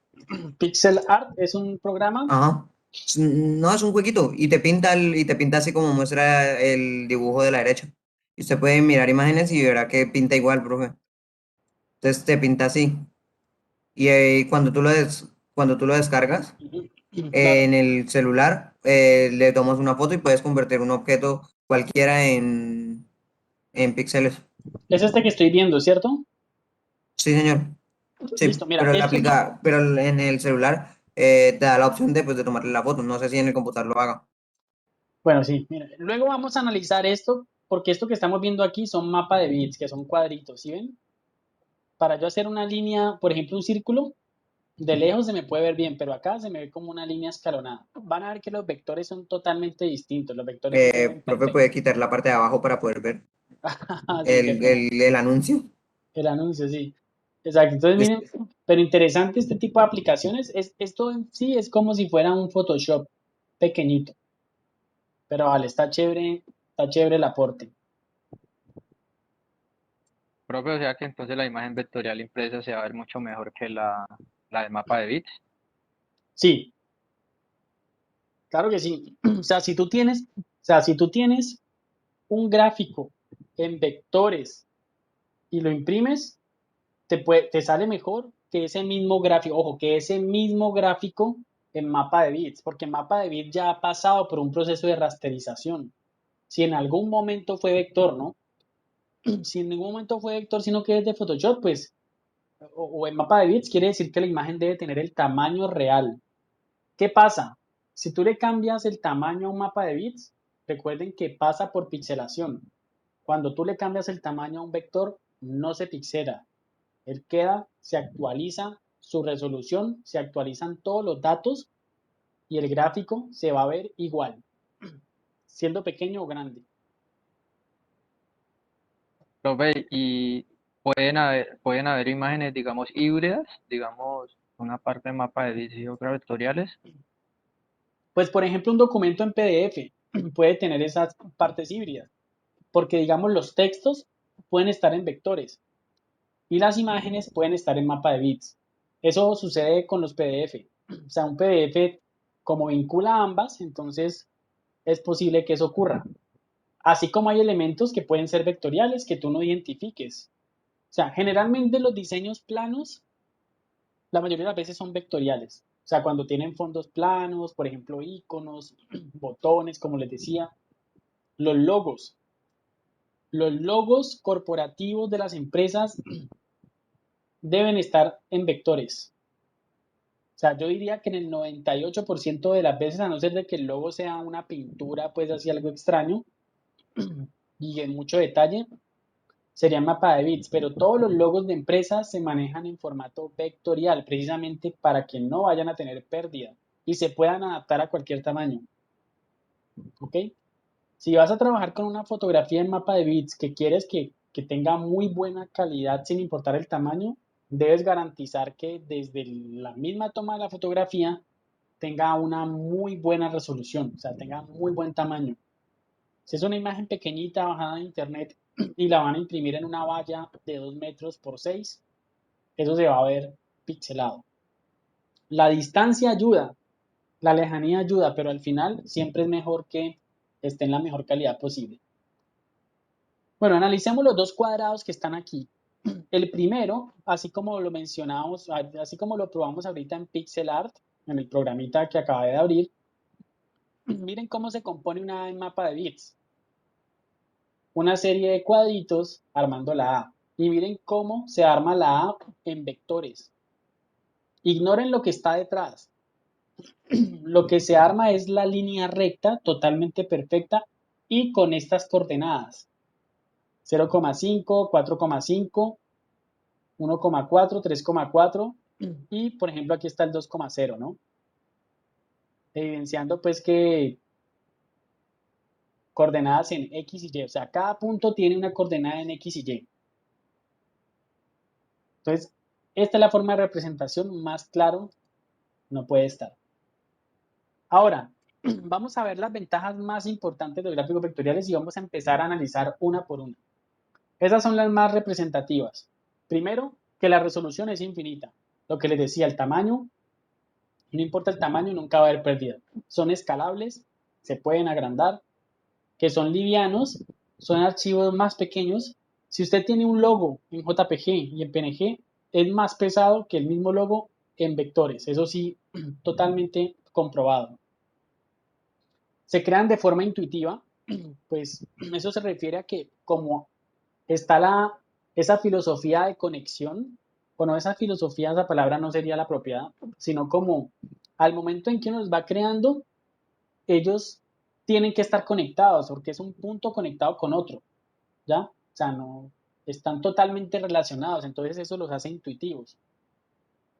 Pixel Art es un programa. Ajá. No, es un huequito y y te pinta así como muestra el dibujo de la derecha. Y usted puede mirar imágenes y verá que pinta igual, profe. Entonces te pinta así. Y cuando tú lo descargas Claro. en el celular, le tomas una foto y puedes convertir un objeto cualquiera en píxeles. Es este que estoy viendo, ¿cierto? Sí, señor. Listo, Sí, mira, esto, pero en el celular te da la opción de, pues, de tomarle la foto. No sé si en el computador lo haga. bueno, sí, mira, luego vamos a analizar esto, porque esto que estamos viendo aquí son mapas de bits, que son cuadritos, ¿sí ven? Para yo hacer una línea, por ejemplo, un círculo, de lejos se me puede ver bien, pero acá se me ve como una línea escalonada. Van a ver que los vectores son totalmente distintos, los vectores no tienen Profe, puede perspectiva. quitar la parte de abajo para poder ver Sí, qué pena. el anuncio. El anuncio, sí. Exacto. Entonces, Es- miren, pero interesante este tipo de aplicaciones. Esto en sí es como si fuera un Photoshop pequeñito. Pero vale, está chévere el aporte. Profe, o sea que entonces la imagen vectorial impresa se va a ver mucho mejor que la del mapa de bits. Sí, claro que sí. O sea, si tú tienes un gráfico en vectores y lo imprimes, te sale mejor que ese mismo gráfico, ojo, que ese mismo gráfico en mapa de bits, porque mapa de bits ya ha pasado por un proceso de rasterización. Si en algún momento fue vector, ¿no? Si en ningún momento fue vector, sino que es de Photoshop, pues, o en mapa de bits, quiere decir que la imagen debe tener el tamaño real. ¿Qué pasa? Si tú le cambias el tamaño a un mapa de bits, recuerden que pasa por pixelación. Cuando tú le cambias el tamaño a un vector, no se pixela. Él queda, se actualiza su resolución, se actualizan todos los datos y el gráfico se va a ver igual, siendo pequeño o grande. Profe, y pueden haber imágenes, digamos, híbridas, digamos, una parte de mapa de bits y otra vectoriales. Pues, por ejemplo, un documento en PDF puede tener esas partes híbridas, porque, digamos, los textos pueden estar en vectores y las imágenes pueden estar en mapa de bits. Eso sucede con los PDF. O sea, un PDF, como vincula ambas, entonces es posible que eso ocurra. Así como hay elementos que pueden ser vectoriales que tú no identifiques. O sea, generalmente los diseños planos, la mayoría de las veces son vectoriales. O sea, cuando tienen fondos planos, por ejemplo, iconos, botones, como les decía, los logos. Los logos corporativos de las empresas deben estar en vectores. O sea, yo diría que en el 98% de las veces, a no ser de que el logo sea una pintura, pues así algo extraño y en mucho detalle, sería mapa de bits, pero todos los logos de empresas se manejan en formato vectorial, precisamente para que no vayan a tener pérdida y se puedan adaptar a cualquier tamaño. ¿Ok? Si vas a trabajar con una fotografía en mapa de bits que quieres que tenga muy buena calidad sin importar el tamaño, debes garantizar que desde la misma toma de la fotografía tenga una muy buena resolución, o sea, tenga muy buen tamaño. Si es una imagen pequeñita bajada de internet y la van a imprimir en una valla de 2 metros por 6, eso se va a ver pixelado. La distancia ayuda, la lejanía ayuda, pero al final siempre es mejor que esté en la mejor calidad posible. Bueno, analicemos los dos cuadrados que están aquí. El primero, así como lo mencionamos, así como lo probamos ahorita en Pixel Art, en el programita que acabé de abrir, miren cómo se compone una mapa de bits. Una serie de cuadritos armando la A. Y miren cómo se arma la A en vectores. Ignoren lo que está detrás. Lo que se arma es la línea recta, totalmente perfecta, y con estas coordenadas. 0,5, 4,5, 1,4, 3,4 y por ejemplo aquí está el 2,0, ¿no? Evidenciando pues que coordenadas en X y Y, o sea, cada punto tiene una coordenada en X y Y. Entonces, esta es la forma de representación, más claro no puede estar. Ahora, vamos a ver las ventajas más importantes de los gráficos vectoriales y vamos a empezar a analizar una por una. Esas son las más representativas. Primero, que la resolución es infinita. Lo que les decía, el tamaño, no importa el tamaño, nunca va a haber pérdida. Son escalables, se pueden agrandar, que son livianos, son archivos más pequeños. Si usted tiene un logo en JPG y en PNG, es más pesado que el mismo logo en vectores. Eso sí, totalmente comprobado. Se crean de forma intuitiva, pues eso se refiere a que como está esa filosofía de conexión, bueno, esa filosofía, esa palabra no sería la apropiada, sino como al momento en que uno los va creando, ellos tienen que estar conectados, porque es un punto conectado con otro, ¿ya? O sea, no, están totalmente relacionados, entonces eso los hace intuitivos.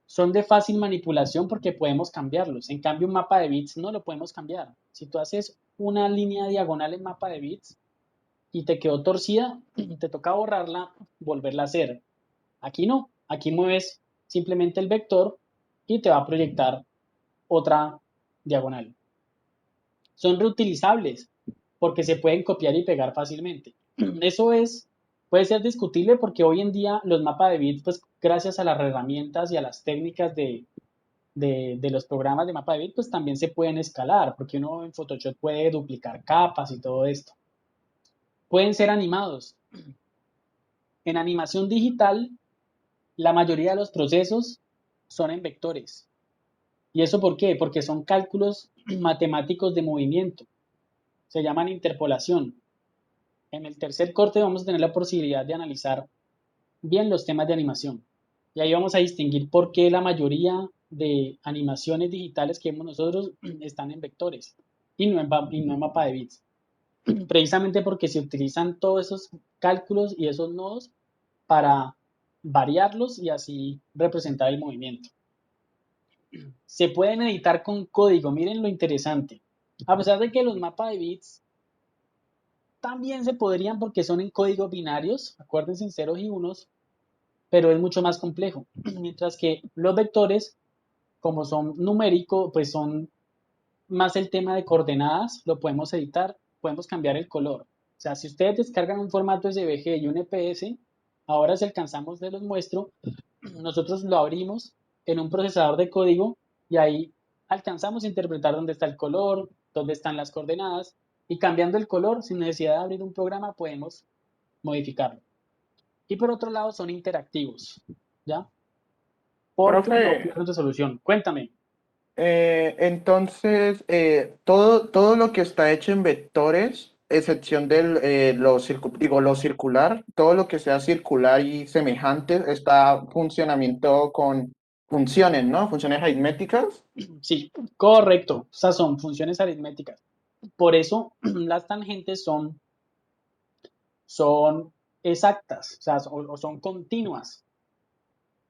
Son de fácil manipulación porque podemos cambiarlos. En cambio, un mapa de bits no lo podemos cambiar. Si tú haces una línea diagonal en mapa de bits y te quedó torcida, te toca borrarla, volverla a hacer. Aquí no, aquí mueves simplemente el vector y te va a proyectar otra diagonal. Son reutilizables porque se pueden copiar y pegar fácilmente. Eso puede ser discutible porque hoy en día los mapas de bits, pues gracias a las herramientas y a las técnicas de los programas de mapa de bits, pues también se pueden escalar, porque uno en Photoshop puede duplicar capas y todo esto. Pueden ser animados. En animación digital, la mayoría de los procesos son en vectores. ¿Y eso por qué? Porque son cálculos matemáticos de movimiento. Se llaman interpolación. En el tercer corte vamos a tener la posibilidad de analizar bien los temas de animación. Y ahí vamos a distinguir por qué la mayoría de animaciones digitales que vemos nosotros están en vectores y no en mapa de bits. Precisamente porque se utilizan todos esos cálculos y esos nodos para variarlos y así representar el movimiento. Se pueden editar con código, miren lo interesante. A pesar de que los mapas de bits También se podrían porque son en códigos binarios, acuérdense en ceros y unos, pero es mucho más complejo. Mientras que los vectores, como son numéricos, pues son más el tema de coordenadas, lo podemos editar, podemos cambiar el color. O sea, si ustedes descargan un formato SVG y un EPS, ahora si alcanzamos de los muestro, nosotros lo abrimos en un procesador de código y ahí alcanzamos a interpretar dónde está el color, dónde están las coordenadas y cambiando el color sin necesidad de abrir un programa podemos modificarlo. Y por otro lado son interactivos, ¿ya? Porque no Profe, pierden resolución. Cuéntame. entonces, todo lo que está hecho en vectores, excepción lo circular, todo lo que sea circular y semejante está funcionamiento con funciones, ¿no? Funciones aritméticas. Sí, correcto. Esas son funciones aritméticas. Por eso las tangentes son exactas, o sea, o son continuas.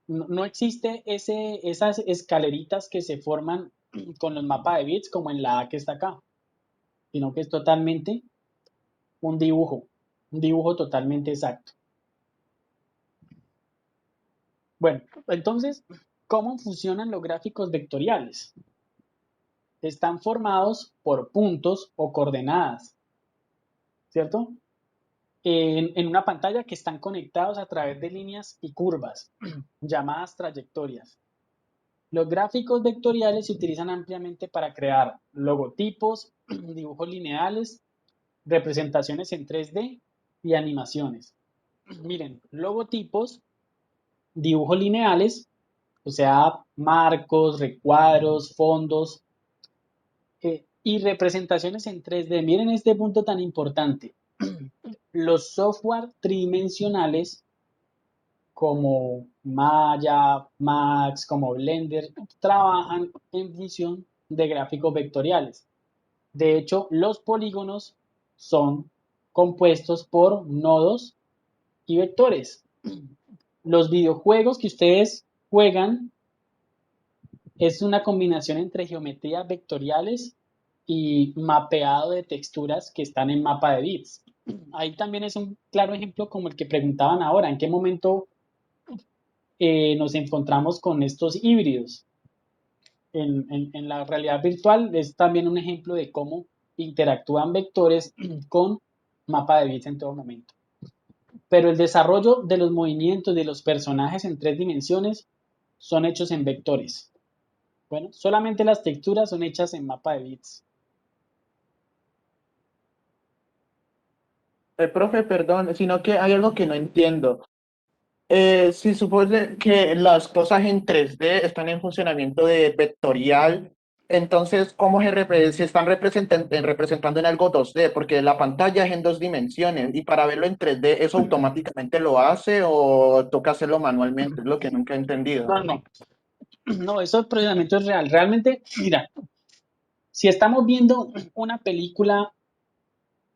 No existe esas escaleritas que se forman con los mapas de bits como en la A que está acá, sino que es totalmente un dibujo totalmente exacto. Bueno, entonces, ¿cómo funcionan los gráficos vectoriales? Están formados por puntos o coordenadas, ¿cierto? En una pantalla que están conectados a través de líneas y curvas, llamadas trayectorias. Los gráficos vectoriales se utilizan ampliamente para crear logotipos, dibujos lineales, representaciones en 3D y animaciones. Miren, logotipos, dibujos lineales, o sea, marcos, recuadros, fondos, y representaciones en 3D. Miren este punto tan importante. Los software tridimensionales como Maya, Max, como Blender, trabajan en función de gráficos vectoriales. De hecho, los polígonos son compuestos por nodos y vectores. Los videojuegos que ustedes juegan es una combinación entre geometrías vectoriales y mapeado de texturas que están en mapa de bits. Ahí también es un claro ejemplo como el que preguntaban ahora, ¿en qué momento nos encontramos con estos híbridos? En la realidad virtual es también un ejemplo de cómo interactúan vectores con mapa de bits en todo momento. Pero el desarrollo de los movimientos de los personajes en 3 dimensiones son hechos en vectores. Bueno, solamente las texturas son hechas en mapa de bits. Profe, perdón, sino que hay algo que no entiendo. Si supone que las cosas en 3D están en funcionamiento de vectorial, entonces, ¿cómo se están representando en algo 2D? Porque la pantalla es en 2 dimensiones y para verlo en 3D, ¿eso automáticamente lo hace o toca hacerlo manualmente? Es lo que nunca he entendido. No, no, no, eso precisamente es real. Realmente, mira, si estamos viendo una película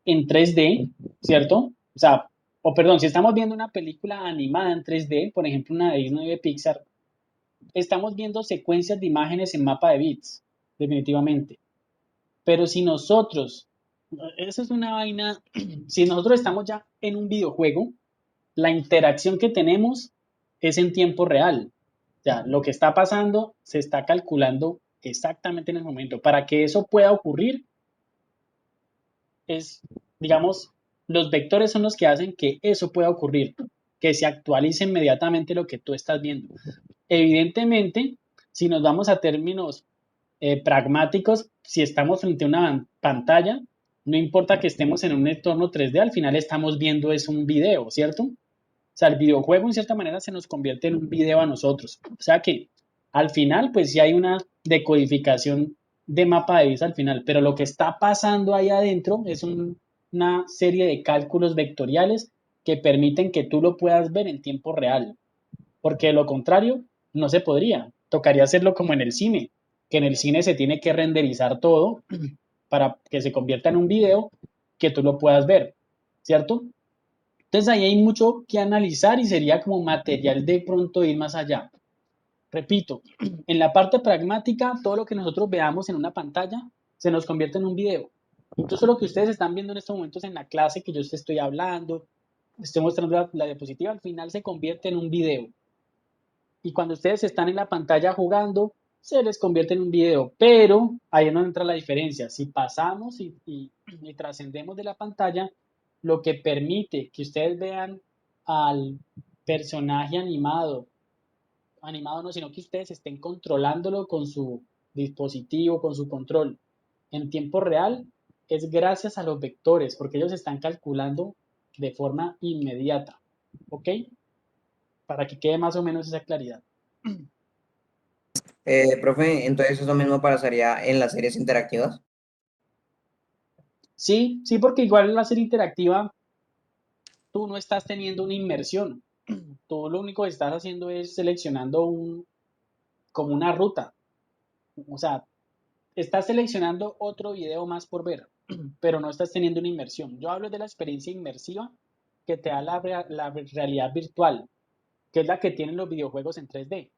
en 3D, ¿cierto? O sea, o perdón, si estamos viendo una película animada en 3D, por ejemplo, una de Disney de Pixar, estamos viendo secuencias de imágenes en mapa de bits, definitivamente. Pero si nosotros, eso es una vaina, si nosotros estamos ya en un videojuego, la interacción que tenemos es en tiempo real. O sea, lo que está pasando se está calculando exactamente en el momento. Para que eso pueda ocurrir, es, digamos, los vectores son los que hacen que eso pueda ocurrir, que se actualice inmediatamente lo que tú estás viendo. Evidentemente, si nos vamos a términos pragmáticos, si estamos frente a una pantalla, no importa que estemos en un entorno 3D, al final estamos viendo es un video, ¿cierto? O sea, el videojuego en cierta manera se nos convierte en un video a nosotros. O sea que al final, pues sí hay una decodificación de mapa de bits al final, pero lo que está pasando ahí adentro es una serie de cálculos vectoriales que permiten que tú lo puedas ver en tiempo real, porque de lo contrario no se podría. Tocaría hacerlo como en el cine, que en el cine se tiene que renderizar todo para que se convierta en un video que tú lo puedas ver, ¿cierto? Entonces ahí hay mucho que analizar y sería como material de pronto ir más allá. Repito, en la parte pragmática, todo lo que nosotros veamos en una pantalla se nos convierte en un video. Incluso lo que ustedes están viendo en estos momentos en la clase que yo te estoy hablando, estoy mostrando la diapositiva, al final se convierte en un video. Y cuando ustedes están en la pantalla jugando, se les convierte en un video. Pero ahí no entra la diferencia. Si pasamos y trascendemos de la pantalla, lo que permite que ustedes vean al personaje animado, animado no, sino que ustedes estén controlándolo con su dispositivo, con su control en tiempo real, es gracias a los vectores, porque ellos están calculando de forma inmediata. ¿Ok? Para que quede más o menos esa claridad. Profe, entonces eso mismo pasaría en las series interactivas. Sí, sí, porque igual en la serie interactiva tú no estás teniendo una inmersión. Tú lo único que estás haciendo es seleccionando como una ruta. O sea, estás seleccionando otro video más por ver, pero no estás teniendo una inmersión. Yo hablo de la experiencia inmersiva que te da la realidad virtual, que es la que tienen los videojuegos en 3D.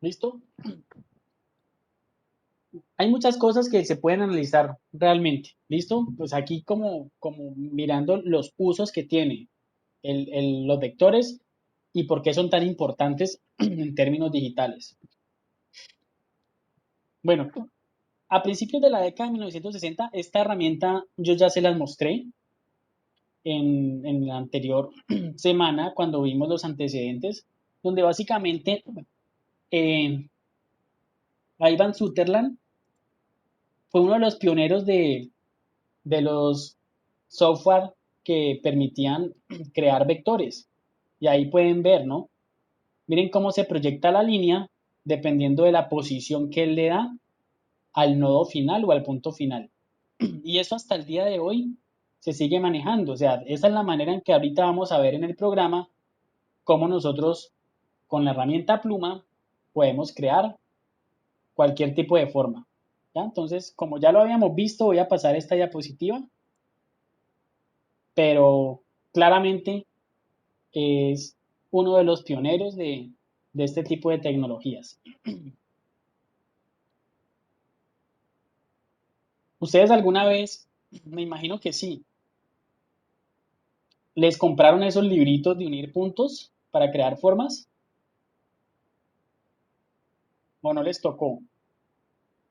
¿Listo? Hay muchas cosas que se pueden analizar realmente. ¿Listo? Pues aquí como mirando los usos que tiene los vectores y por qué son tan importantes en términos digitales. Bueno, a principios de la década de 1960, esta herramienta yo ya se las mostré en la anterior semana cuando vimos los antecedentes, donde básicamente eh, Ivan Sutherland fue uno de los pioneros de los software que permitían crear vectores. Y ahí pueden ver, ¿no? Miren cómo se proyecta la línea dependiendo de la posición que él le da al nodo final o al punto final. Y eso hasta el día de hoy se sigue manejando. O sea, esa es la manera en que ahorita vamos a ver en el programa cómo nosotros con la herramienta pluma podemos crear cualquier tipo de forma. ¿Ya? Entonces, como ya lo habíamos visto, voy a pasar esta diapositiva, pero claramente es uno de los pioneros de este tipo de tecnologías. ¿Ustedes alguna vez, me imagino que sí, les compraron esos libritos de unir puntos para crear formas? ¿O no les tocó?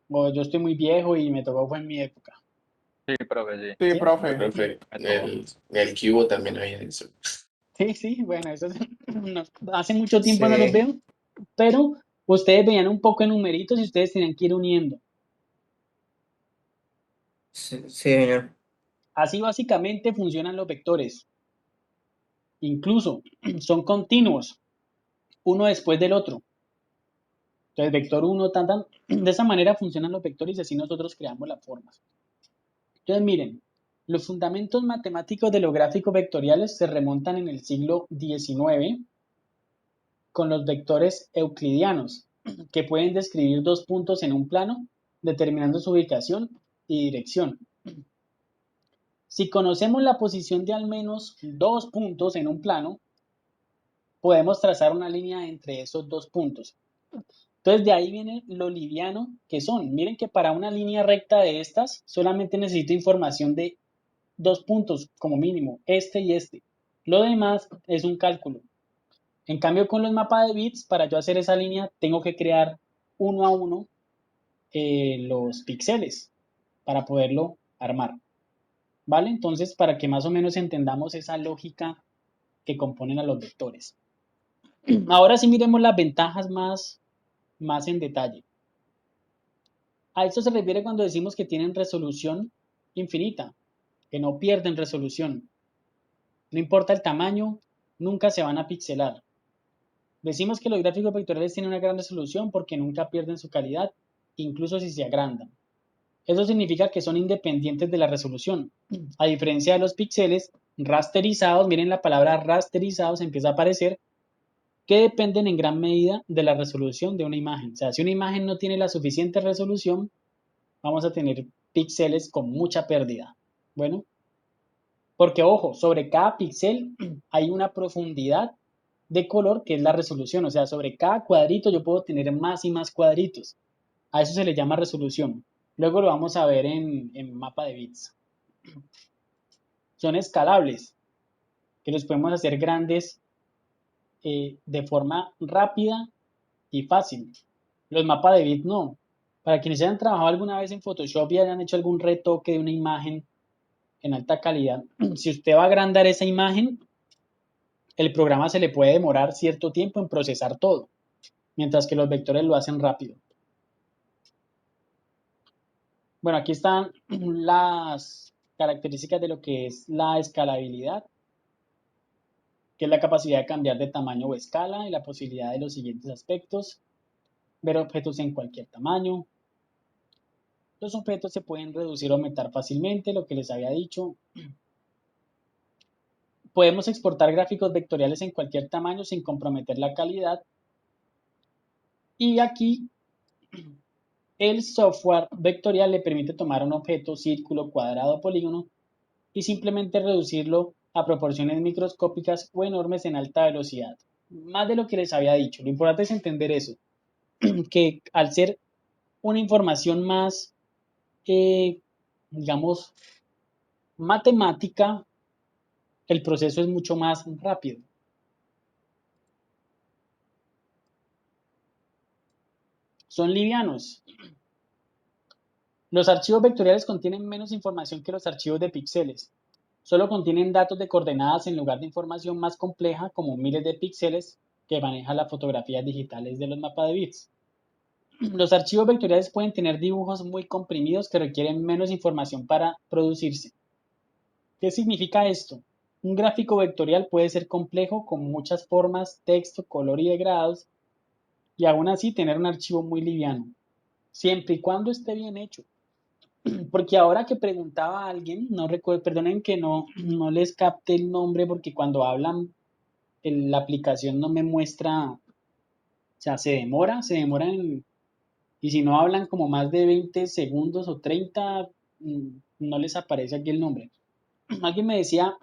O yo estoy muy viejo y me tocó fue en mi época. Sí, profe, sí. Sí, ¿Sí? profe. Profe, Me tocó. en el cubo también había eso. Sí, sí, bueno, eso hace mucho tiempo no los Sí, veo, pero ustedes veían un poco en numeritos y ustedes tenían que ir uniendo. sí, sí, señor. Así básicamente funcionan los vectores. Incluso son continuos, uno después del otro. Entonces, vector 1, tan, tan. De esa manera funcionan los vectores y así nosotros creamos las formas. Entonces, miren, los fundamentos matemáticos de los gráficos vectoriales se remontan en el siglo XIX con los vectores euclidianos, que pueden describir dos puntos en un plano, determinando su ubicación y dirección. Si conocemos la posición de al menos dos puntos en un plano, podemos trazar una línea entre esos dos puntos. Entonces de ahí viene lo liviano que son. Miren que para una línea recta de estas solamente necesito información de dos puntos como mínimo, este y este. Lo demás es un cálculo. En cambio con los mapas de bits, para yo hacer esa línea tengo que crear uno a uno los píxeles para poderlo armar. ¿Vale? Entonces para que más o menos entendamos esa lógica que componen a los vectores. Ahora sí miremos las ventajas más en detalle. A esto se refiere cuando decimos que tienen resolución infinita, que no pierden resolución. No importa el tamaño, nunca se van a pixelar. Decimos que los gráficos vectoriales tienen una gran resolución porque nunca pierden su calidad, incluso si se agrandan. Eso significa que son independientes de la resolución. A diferencia de los píxeles rasterizados, miren la palabra rasterizados empieza a aparecer, que dependen en gran medida de la resolución de una imagen. O sea, si una imagen no tiene la suficiente resolución, vamos a tener píxeles con mucha pérdida. Bueno, porque ojo, sobre cada píxel hay una profundidad de color que es la resolución. O sea, sobre cada cuadrito yo puedo tener más y más cuadritos. A eso se le llama resolución. Luego lo vamos a ver en mapa de bits. Son escalables, que los podemos hacer grandes de forma rápida y fácil. Los mapas de bits no. Para quienes hayan trabajado alguna vez en Photoshop y hayan hecho algún retoque de una imagen en alta calidad, si usted va a agrandar esa imagen, el programa se le puede demorar cierto tiempo en procesar todo, mientras que los vectores lo hacen rápido. Bueno, aquí están las características de lo que es la escalabilidad, que es la capacidad de cambiar de tamaño o escala y la posibilidad de los siguientes aspectos: ver objetos en cualquier tamaño. Los objetos se pueden reducir o aumentar fácilmente, lo que les había dicho. Podemos exportar gráficos vectoriales en cualquier tamaño sin comprometer la calidad. Y aquí el software vectorial le permite tomar un objeto, círculo, cuadrado, polígono, y simplemente reducirlo a proporciones microscópicas o enormes en alta velocidad. Más de lo que les había dicho. Lo importante es entender eso, que al ser una información más, digamos, matemática, el proceso es mucho más rápido. Son livianos. Los archivos vectoriales contienen menos información que los archivos de píxeles. Solo contienen datos de coordenadas en lugar de información más compleja como miles de píxeles que maneja las fotografías digitales de los mapas de bits. Los archivos vectoriales pueden tener dibujos muy comprimidos que requieren menos información para producirse. ¿Qué significa esto? Un gráfico vectorial puede ser complejo con muchas formas, texto, color y degradados, y aún así tener un archivo muy liviano, siempre y cuando esté bien hecho. Porque ahora que preguntaba a alguien, no recuerdo, perdonen que no les capte el nombre porque cuando hablan la aplicación no me muestra, o sea, se demora y si no hablan como más de 20 segundos o 30, no les aparece aquí el nombre. Alguien me decía,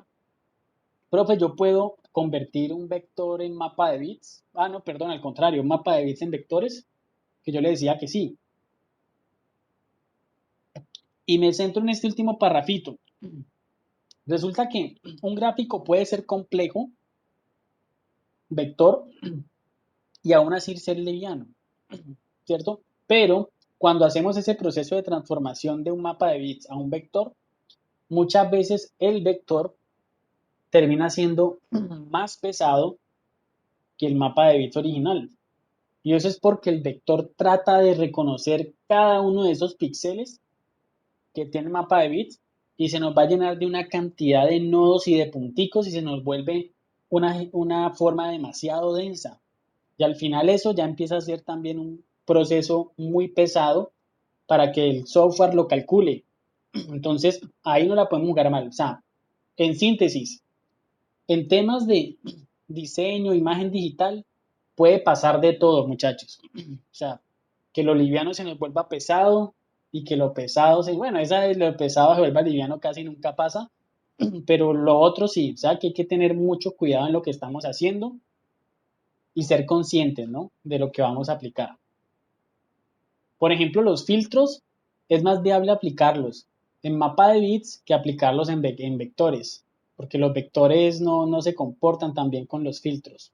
profe, yo puedo convertir un vector en mapa de bits. Ah, no, perdón, al contrario, un mapa de bits en vectores, que yo le decía que sí. Y me centro en este último parrafito. Resulta que un gráfico puede ser complejo, vector, y aún así ser liviano, ¿cierto? Pero cuando hacemos ese proceso de transformación de un mapa de bits a un vector, muchas veces el vector termina siendo más pesado que el mapa de bits original. Y eso es porque el vector trata de reconocer cada uno de esos píxeles que tiene el mapa de bits y se nos va a llenar de una cantidad de nodos y de punticos y se nos vuelve una forma demasiado densa. Y al final eso ya empieza a ser también un proceso muy pesado para que el software lo calcule. Entonces, ahí no la podemos jugar mal. O sea, en síntesis, en temas de diseño, imagen digital, puede pasar de todo, muchachos. O sea, que lo liviano se nos vuelva pesado y que lo pesado bueno, esa de lo pesado se vuelva liviano casi nunca pasa, pero lo otro sí, o sea, que hay que tener mucho cuidado en lo que estamos haciendo y ser conscientes, ¿no? De lo que vamos a aplicar. Por ejemplo, los filtros es más viable aplicarlos en mapa de bits que aplicarlos en vectores, porque los vectores no se comportan tan bien con los filtros.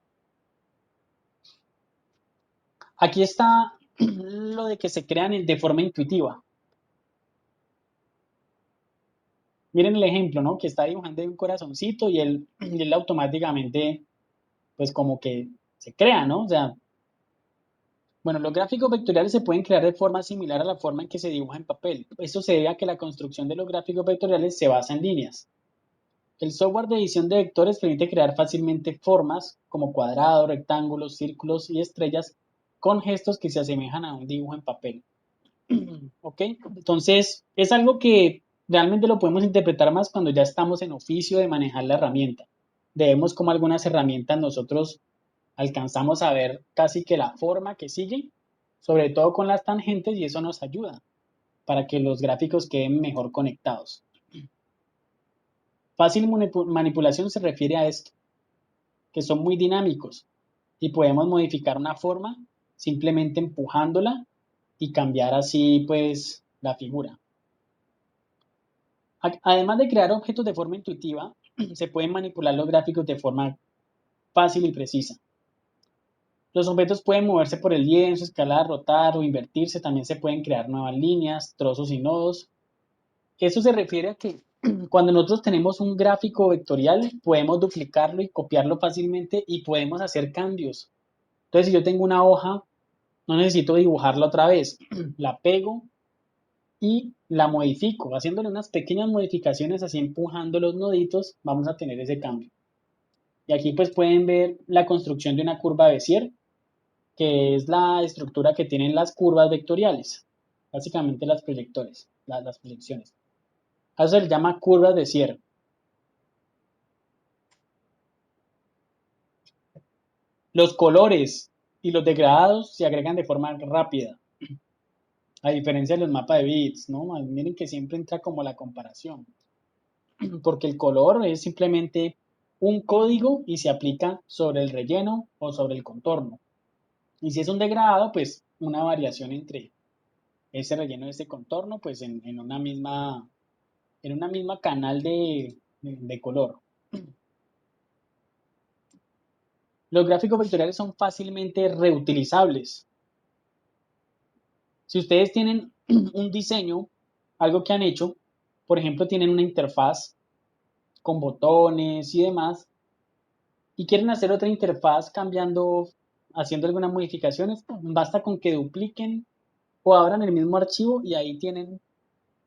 Aquí está lo de que se crean de forma intuitiva. Miren el ejemplo, ¿no? Que está dibujando un corazoncito y él automáticamente, pues como que se crea, ¿no? O sea, bueno, los gráficos vectoriales se pueden crear de forma similar a la forma en que se dibuja en papel. Esto se debe a que la construcción de los gráficos vectoriales se basa en líneas. El software de edición de vectores permite crear fácilmente formas como cuadrados, rectángulos, círculos y estrellas con gestos que se asemejan a un dibujo en papel. ¿Ok? Entonces, es algo que realmente lo podemos interpretar más cuando ya estamos en oficio de manejar la herramienta. Debemos como algunas herramientas nosotros alcanzamos a ver casi que la forma que sigue, sobre todo con las tangentes, y eso nos ayuda para que los gráficos queden mejor conectados. Fácil manipulación se refiere a esto, que son muy dinámicos y podemos modificar una forma simplemente empujándola y cambiar así pues la figura. Además de crear objetos de forma intuitiva, se pueden manipular los gráficos de forma fácil y precisa. Los objetos pueden moverse por el lienzo, escalar, rotar o invertirse. También se pueden crear nuevas líneas, trozos y nodos. Eso se refiere a que cuando nosotros tenemos un gráfico vectorial, podemos duplicarlo y copiarlo fácilmente y podemos hacer cambios. Entonces, si yo tengo una hoja, no necesito dibujarla otra vez. La pego y la modifico. Haciéndole unas pequeñas modificaciones, así empujando los noditos, vamos a tener ese cambio. Y aquí pues pueden ver la construcción de una curva de Bézier, que es la estructura que tienen las curvas vectoriales, básicamente las proyectores, las proyecciones. A eso se le llama curvas de Bézier. Los colores y los degradados se agregan de forma rápida, a diferencia de los mapas de bits, ¿no? Miren que siempre entra como la comparación, porque el color es simplemente un código y se aplica sobre el relleno o sobre el contorno. Y si es un degradado, pues una variación entre ese relleno y ese contorno, pues en una misma canal de color. Los gráficos vectoriales son fácilmente reutilizables. Si ustedes tienen un diseño, algo que han hecho, por ejemplo, tienen una interfaz con botones y demás, y quieren hacer otra interfaz haciendo algunas modificaciones, basta con que dupliquen o abran el mismo archivo y ahí tienen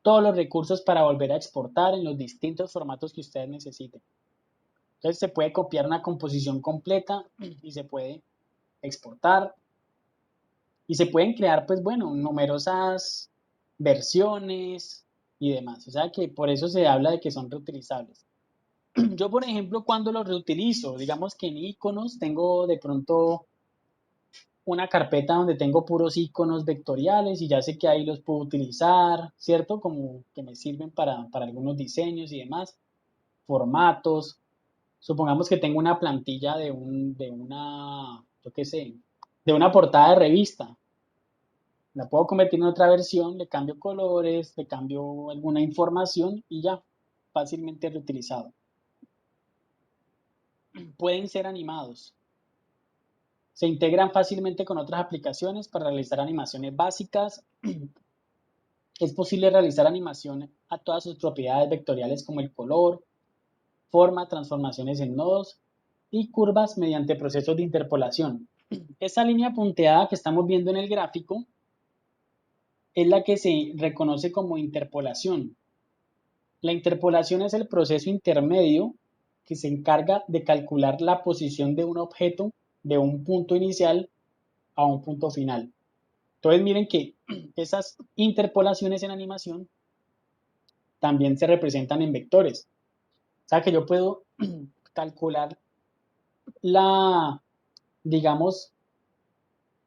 todos los recursos para volver a exportar en los distintos formatos que ustedes necesiten. Entonces se puede copiar una composición completa y se puede exportar y se pueden crear, pues bueno, numerosas versiones y demás. O sea que por eso se habla de que son reutilizables. Yo, por ejemplo, cuando los reutilizo, digamos que en iconos tengo de pronto una carpeta donde tengo puros iconos vectoriales y ya sé que ahí los puedo utilizar, ¿cierto? Como que me sirven para algunos diseños y demás, formatos. Supongamos que tengo una plantilla yo qué sé, de una portada de revista. La puedo convertir en otra versión, le cambio colores, le cambio alguna información y ya, fácilmente reutilizado. Pueden ser animados. Se integran fácilmente con otras aplicaciones para realizar animaciones básicas. Es posible realizar animación a todas sus propiedades vectoriales como el color, forma, transformaciones en nodos y curvas mediante procesos de interpolación. Esa línea punteada que estamos viendo en el gráfico es la que se reconoce como interpolación. La interpolación es el proceso intermedio que se encarga de calcular la posición de un objeto de un punto inicial a un punto final. Entonces miren que esas interpolaciones en animación también se representan en vectores. O sea que yo puedo calcular digamos,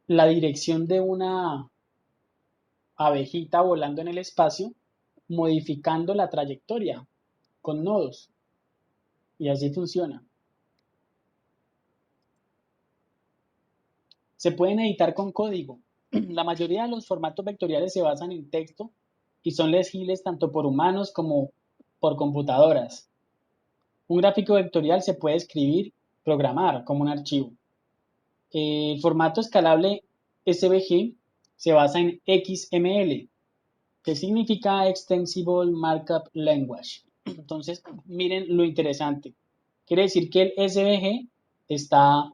la dirección de una abejita volando en el espacio, modificando la trayectoria con nodos. Y así funciona. Se pueden editar con código. La mayoría de los formatos vectoriales se basan en texto y son legibles tanto por humanos como por computadoras. Un gráfico vectorial se puede escribir, programar como un archivo. El formato escalable SVG se basa en XML, que significa Extensible Markup Language. Entonces, miren lo interesante. Quiere decir que el SVG está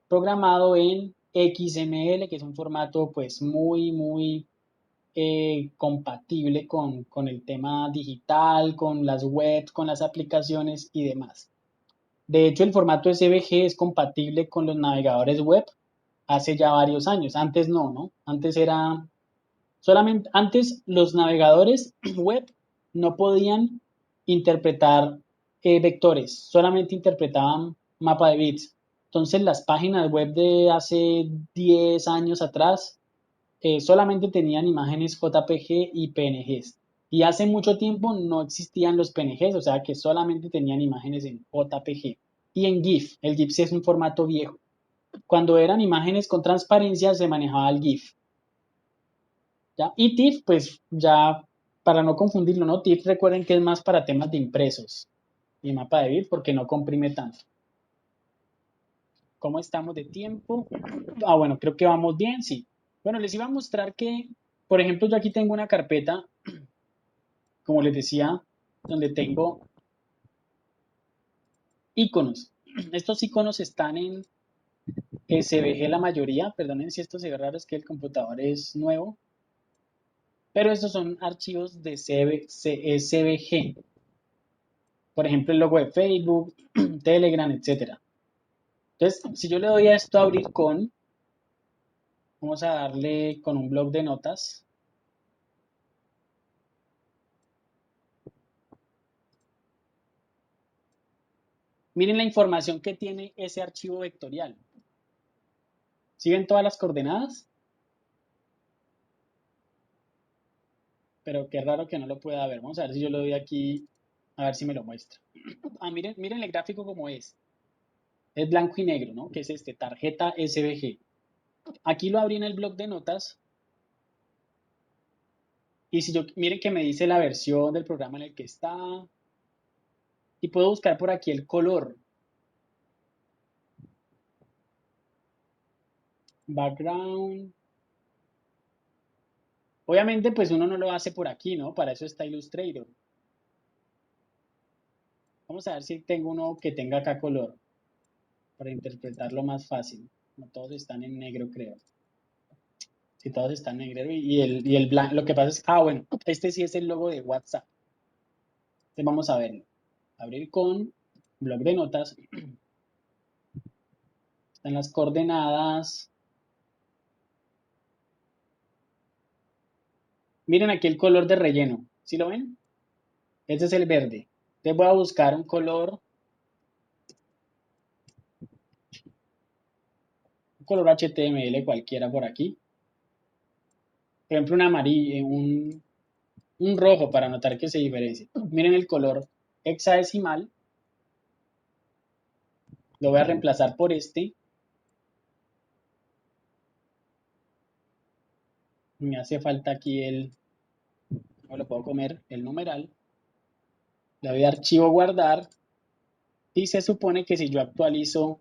programado en XML, que es un formato pues muy compatible con el tema digital, con las webs, con las aplicaciones y demás. De hecho, el formato SVG es compatible con los navegadores web hace ya varios años. Antes no. Antes los navegadores web no podían interpretar vectores, solamente interpretaban mapa de bits. Entonces las páginas web de hace 10 años atrás solamente tenían imágenes JPG y PNGs. Y hace mucho tiempo no existían los PNGs, o sea que solamente tenían imágenes en JPG. Y en GIF, el GIF sí es un formato viejo. Cuando eran imágenes con transparencia se manejaba el GIF. ¿ya? Y TIFF, pues ya para no confundirlo, ¿no? TIFF recuerden que es más para temas de impresos y mapa de bit porque no comprime tanto. ¿Cómo estamos de tiempo? Ah, bueno, creo que vamos bien, sí. Bueno, les iba a mostrar que, por ejemplo, yo aquí tengo una carpeta, como les decía, donde tengo iconos. Estos iconos están en SVG la mayoría, perdonen si esto se ve raro, es que el computador es nuevo, pero estos son archivos de SVG. Por ejemplo, el logo de Facebook, Telegram, etcétera. Entonces, si yo le doy a esto a abrir con, vamos a darle con un bloc de notas. Miren la información que tiene ese archivo vectorial. ¿Sí ven todas las coordenadas? Pero qué raro que no lo pueda ver. Vamos a ver si yo lo doy aquí, a ver si me lo muestra. Ah, miren el gráfico como es. Es blanco y negro, ¿no? Que es este, tarjeta SVG. Aquí lo abrí en el bloc de notas. Y si yo, miren que me dice la versión del programa en el que está. Y puedo buscar por aquí el color. Background. Obviamente, pues uno no lo hace por aquí, ¿no? Para eso está Illustrator. Vamos a ver si tengo uno que tenga acá color. Para interpretarlo más fácil. No todos están en negro, creo. Si todos están en negro y el blanco. Lo que pasa es, bueno, este sí es el logo de WhatsApp. Entonces vamos a verlo. Abrir con bloc de notas. Están las coordenadas. Miren aquí el color de relleno. ¿Sí lo ven? Este es el verde. Entonces voy a buscar un color HTML cualquiera por aquí. Por ejemplo, un amarillo, un rojo para notar que se diferencia. Miren el color hexadecimal. Lo voy a reemplazar por este. Me hace falta aquí no lo puedo comer, el numeral. Le doy a archivo guardar. Y se supone que si yo actualizo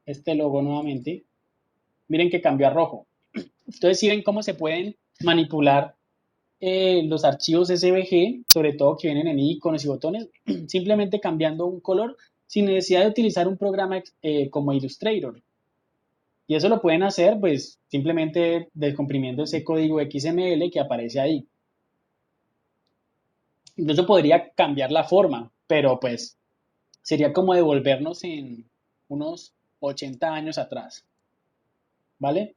este logo nuevamente, miren que cambió a rojo. Entonces, si ven cómo se pueden manipular los archivos SVG, sobre todo que vienen en iconos y botones, simplemente cambiando un color sin necesidad de utilizar un programa como Illustrator. Y eso lo pueden hacer pues simplemente descomprimiendo ese código XML que aparece ahí. Incluso podría cambiar la forma, pero pues sería como devolvernos en unos 80 años atrás. ¿Vale?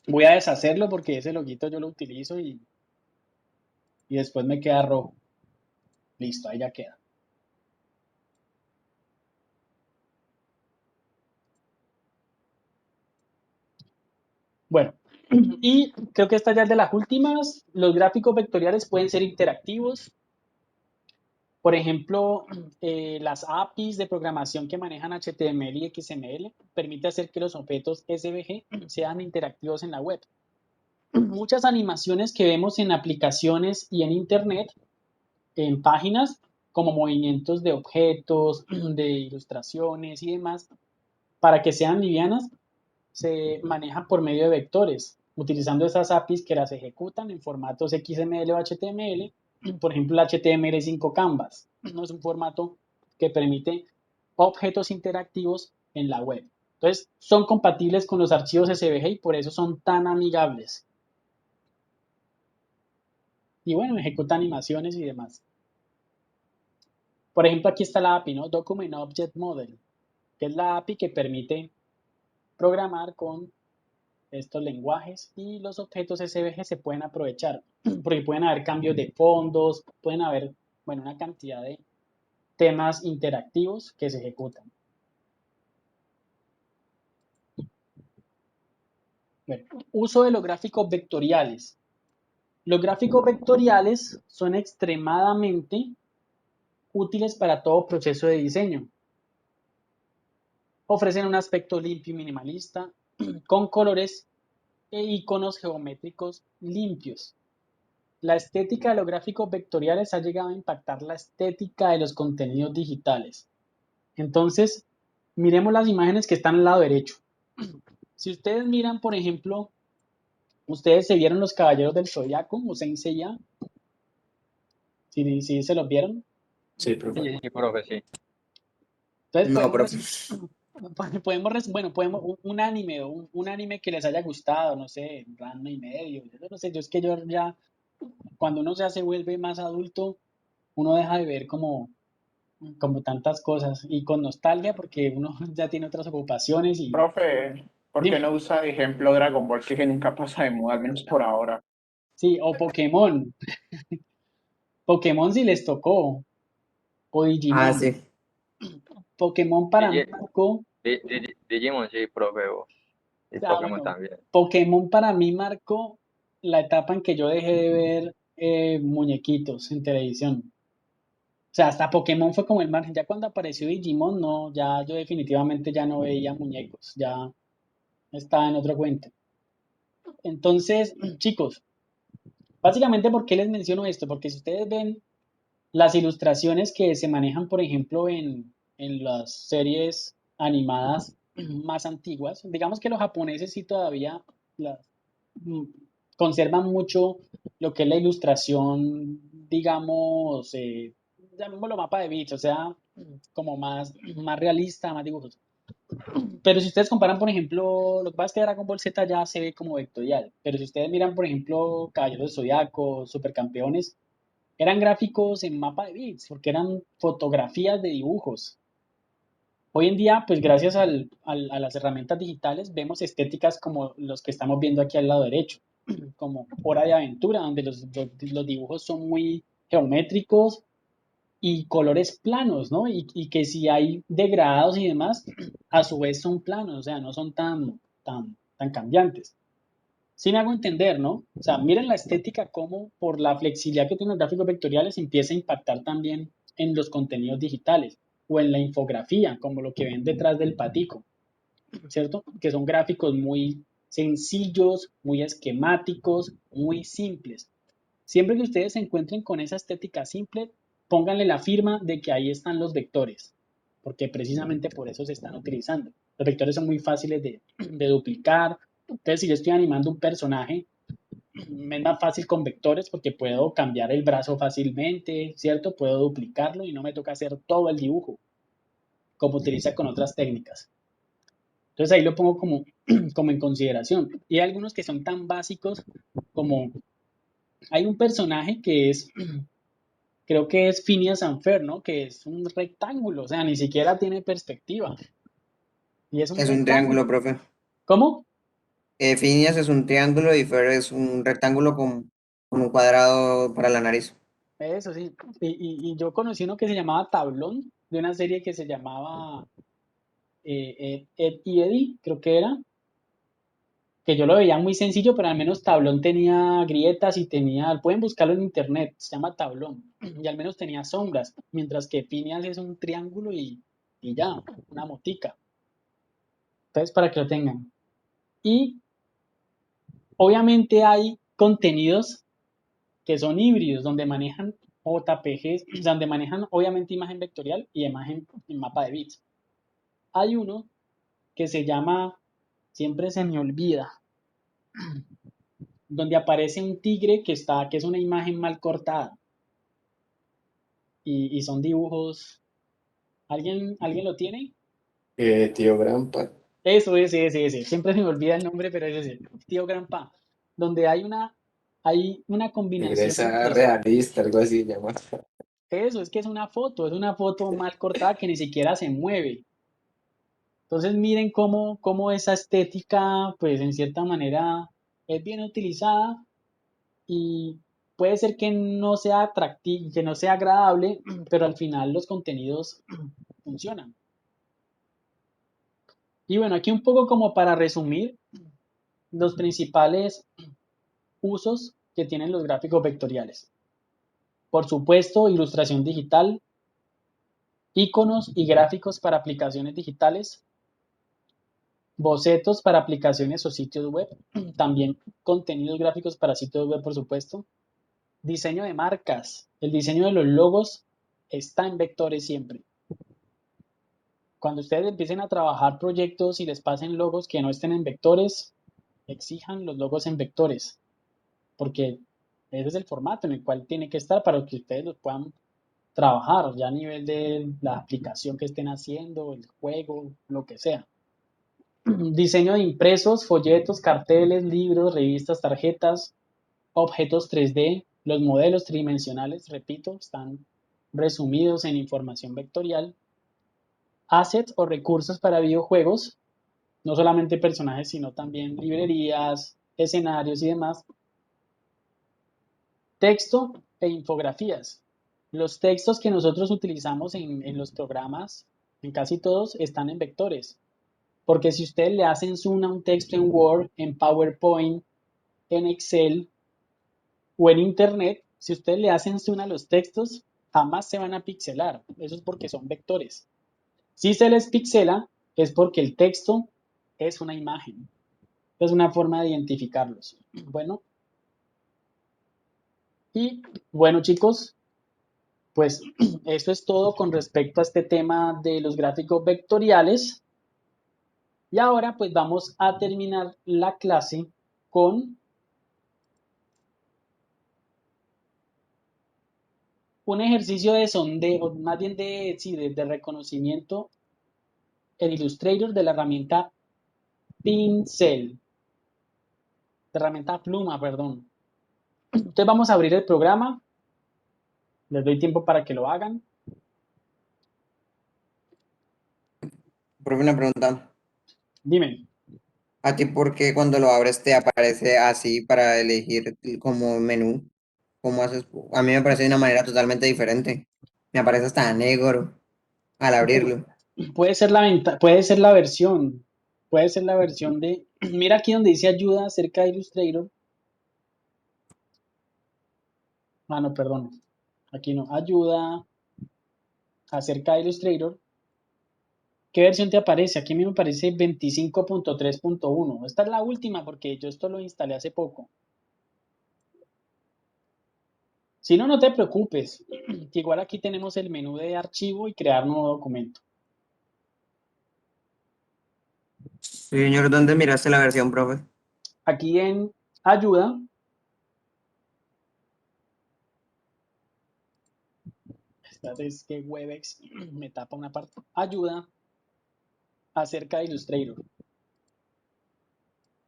Voy a deshacerlo porque ese loguito yo lo utilizo y después me queda rojo. Listo, ahí ya queda. Bueno, y creo que esta ya es de las últimas. Los gráficos vectoriales pueden ser interactivos. Por ejemplo, las APIs de programación que manejan HTML y XML permite hacer que los objetos SVG sean interactivos en la web. Muchas animaciones que vemos en aplicaciones y en Internet, en páginas, como movimientos de objetos, de ilustraciones y demás, para que sean livianas, se manejan por medio de vectores, utilizando esas APIs que las ejecutan en formatos XML o HTML. Por ejemplo, el HTML5 Canvas, ¿no? Es un formato que permite objetos interactivos en la web. Entonces, son compatibles con los archivos SVG y por eso son tan amigables. Y bueno, ejecuta animaciones y demás. Por ejemplo, aquí está la API, ¿no? Document Object Model, que es la API que permite programar con estos lenguajes y los objetos SVG se pueden aprovechar porque pueden haber cambios de fondos, pueden haber, bueno, una cantidad de temas interactivos que se ejecutan. Bueno, uso de los gráficos vectoriales. Los gráficos vectoriales son extremadamente útiles para todo proceso de diseño. ofrecen un aspecto limpio y minimalista, con colores e iconos geométricos limpios. La estética de los gráficos vectoriales ha llegado a impactar la estética de los contenidos digitales. Entonces, miremos las imágenes que están al lado derecho. Si ustedes miran, por ejemplo, ustedes se vieron los Caballeros del Zodiaco o Saint Seiya, si se los vieron. Sí, profe. Sí, profe, sí. Entonces No, profe. un anime, un anime que les haya gustado, no sé, Ranma y medio, yo no sé, yo es que yo ya, cuando uno ya se vuelve más adulto, uno deja de ver como tantas cosas y con nostalgia porque uno ya tiene otras ocupaciones y Profe, ¿por qué dime, no usa de ejemplo Dragon Ball que nunca pasa de moda, al menos por ahora? sí, o Pokémon, Pokémon si les tocó, o Ah, Digimon. sí. Pokémon para mí Digi- marcó, Digimon, sí, profe. Y Pokémon bueno, también. Pokémon para mí marcó la etapa en que yo dejé de ver muñequitos en televisión. O sea, hasta Pokémon fue como el margen. Ya cuando apareció Digimon, no, ya yo definitivamente ya no veía muñecos, ya estaba en otro cuento. Entonces, chicos, básicamente, ¿por qué les menciono esto? Porque si ustedes ven las ilustraciones que se manejan, por ejemplo, en las series animadas más antiguas, digamos que los japoneses sí todavía las, mm, conservan mucho lo que es la ilustración, digamos, llamémoslo mapa de bits, o sea, como más realista, más dibujos. Pero si ustedes comparan, por ejemplo, lo que pasa es que Dragon Ball Z ya se ve como vectorial, pero si ustedes miran, por ejemplo, Caballeros del Zodiaco, Supercampeones, eran gráficos en mapa de bits, porque eran fotografías de dibujos. Hoy en día, pues gracias a las herramientas digitales, vemos estéticas como los que estamos viendo aquí al lado derecho, como Hora de Aventura, donde los dibujos son muy geométricos y colores planos, ¿no? Y que si hay degradados y demás, a su vez son planos, o sea, no son tan cambiantes. Sí me hago entender, ¿no? O sea, miren la estética como por la flexibilidad que tienen los gráficos vectoriales empieza a impactar también en los contenidos digitales o en la infografía, como lo que ven detrás del patico, ¿cierto? Que son gráficos muy sencillos, muy esquemáticos, muy simples. Siempre que ustedes se encuentren con esa estética simple, pónganle la firma de que ahí están los vectores, porque precisamente por eso se están utilizando. Los vectores son muy fáciles de duplicar. Entonces, si yo estoy animando un personaje, es más fácil con vectores porque puedo cambiar el brazo fácilmente, ¿cierto? Puedo duplicarlo y no me toca hacer todo el dibujo, como utiliza con otras técnicas. Entonces ahí lo pongo como en consideración. Y hay algunos que son tan básicos como hay un personaje que es, creo que es Phineas and Ferb, ¿no? Que es un rectángulo, o sea, ni siquiera tiene perspectiva. Y es un Es un triángulo, rectángulo. profe. ¿Cómo? Phineas es un triángulo y Fer es un rectángulo con un cuadrado para la nariz. Eso sí. Y yo conocí uno que se llamaba Tablón, de una serie que se llamaba Ed y Eddie, creo que era, que yo lo veía muy sencillo, pero al menos Tablón tenía grietas y tenía, pueden buscarlo en internet, se llama Tablón, y al menos tenía sombras, mientras que Phineas es un triángulo y ya, una motica. Entonces, para que lo tengan. Y obviamente hay contenidos que son híbridos, donde manejan JPGs, donde manejan obviamente imagen vectorial y imagen en mapa de bits. Hay uno que se llama, siempre se me olvida, donde aparece un tigre que es una imagen mal cortada y son dibujos. ¿Alguien lo tiene? Tío Grampa. Eso, ese. Siempre se me olvida el nombre, pero es ese, Tío Grampa, donde hay una combinación Regresa entre realista, algo así llama. eso, es que es una foto mal cortada que ni siquiera se mueve. Entonces miren cómo esa estética, pues en cierta manera es bien utilizada y puede ser que no sea atractivo, que no sea agradable, pero al final los contenidos funcionan. Y bueno, aquí un poco como para resumir los principales usos que tienen los gráficos vectoriales. Por supuesto, ilustración digital, iconos y gráficos para aplicaciones digitales, bocetos para aplicaciones o sitios web, también contenidos gráficos para sitios web, por supuesto. Diseño de marcas. El diseño de los logos está en vectores siempre. Cuando ustedes empiecen a trabajar proyectos y les pasen logos que no estén en vectores, exijan los logos en vectores, porque ese es el formato en el cual tiene que estar para que ustedes los puedan trabajar ya a nivel de la aplicación que estén haciendo, el juego, lo que sea. Diseño de impresos, folletos, carteles, libros, revistas, tarjetas, objetos 3D. Los modelos tridimensionales, repito, están resumidos en información vectorial. Assets o recursos para videojuegos, no solamente personajes, sino también librerías, escenarios y demás. Texto e infografías. Los textos que nosotros utilizamos en los programas, en casi todos, están en vectores. Porque si ustedes le hacen zoom a un texto en Word, en PowerPoint, en Excel o en Internet, si ustedes le hacen zoom a los textos, jamás se van a pixelar. Eso es porque son vectores. Si se les pixela, es porque el texto es una imagen. Es una forma de identificarlos. Bueno, y bueno, chicos, pues eso es todo con respecto a este tema de los gráficos vectoriales. Y ahora pues vamos a terminar la clase con un ejercicio de sondeo, más bien de reconocimiento en Illustrator de la herramienta pincel, de herramienta pluma, perdón. Entonces vamos a abrir el programa, les doy tiempo para que lo hagan. Profe, una pregunta. Dime. ¿A ti por qué cuando lo abres te aparece así para elegir como menú? ¿Cómo haces? A mí me parece de una manera totalmente diferente. Me aparece hasta negro al abrirlo. Puede ser puede ser la versión, puede ser la versión de, mira aquí donde dice ayuda acerca de Illustrator. Ah, no, perdón. Aquí no, ayuda acerca de Illustrator. ¿Qué versión te aparece? Aquí a mí me aparece 25.3.1. Esta es la última porque yo esto lo instalé hace poco. Si no, no te preocupes, que igual aquí tenemos el menú de archivo y crear nuevo documento. Sí, señor, ¿dónde miraste la versión, profe? Aquí en ayuda, espérate, es que Webex me tapa una parte. Ayuda acerca de Illustrator.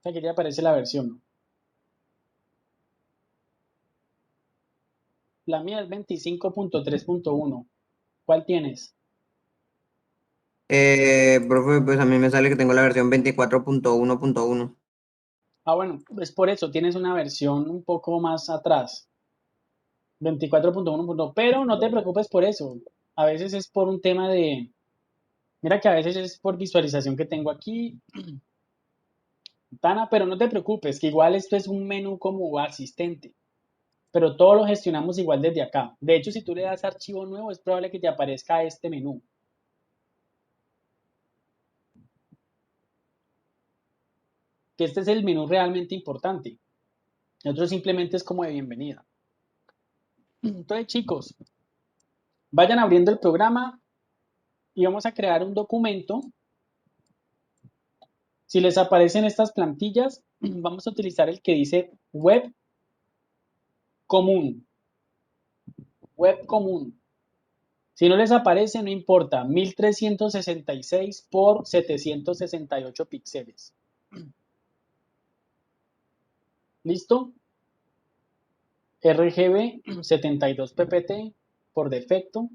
Aquí ya aparece la versión. La mía es 25.3.1. ¿Cuál tienes? Profe, pues a mí me sale que tengo la versión 24.1.1. Ah, bueno, es por eso, tienes una versión un poco más atrás. 24.1. Pero no te preocupes por eso. A veces es por un tema de... Mira que a veces es por visualización que tengo aquí, Tana, pero no te preocupes, que igual esto es un menú como asistente. Pero todo lo gestionamos igual desde acá. De hecho, si tú le das archivo nuevo, es probable que te aparezca este menú. Que este es el menú realmente importante. El otro simplemente es como de bienvenida. Entonces, chicos, vayan abriendo el programa y vamos a crear un documento. Si les aparecen estas plantillas, vamos a utilizar el que dice web común. Web común. Si no les aparece, no importa. 1366 por 768 píxeles. ¿Listo? RGB 72 ppt por defecto.